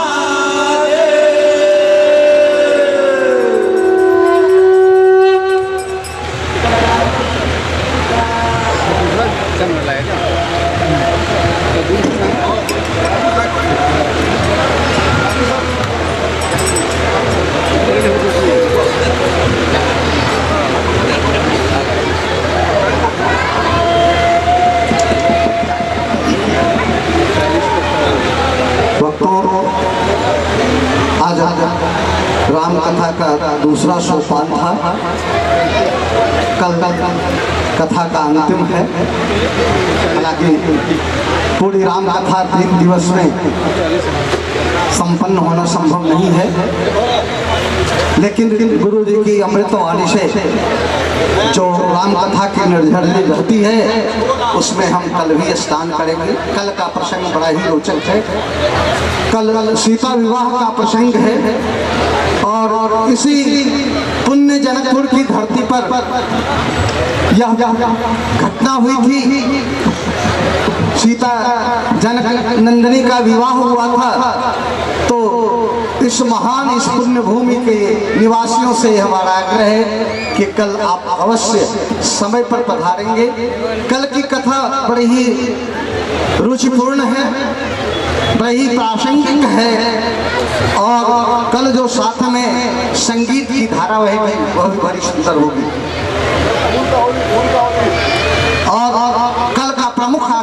आज राम कथा का दूसरा सोपान था। कल कथा का अंतिम है। हालांकि पूरी राम कथा 3 दिवस में संपन्न होना संभव नहीं है, लेकिन गुरु जी की अमृतवाणी से जो राम कथा की निर्झरनी रहती है उसमें हम कल भी स्नान करेंगे। कल का प्रसंग बड़ा ही रोचक है। कल सीता विवाह का प्रसंग है और इसी पुण्य जनकपुर की धरती पर यह घटना हुई थी। सीता जनक नंदिनी का विवाह हुआ था। तो इस महान इस पुण्य भूमि के निवासियों से हमारा आग्रह है कि कल आप अवश्य समय पर पधारेंगे। कल की कथा बड़ी ही रुचिपूर्ण है, बड़ी प्रासंगिक है और कल जो साथ में संगीत की धारा बहेगी वह भी बड़ी सुंदर होगी। और कल का प्रमुख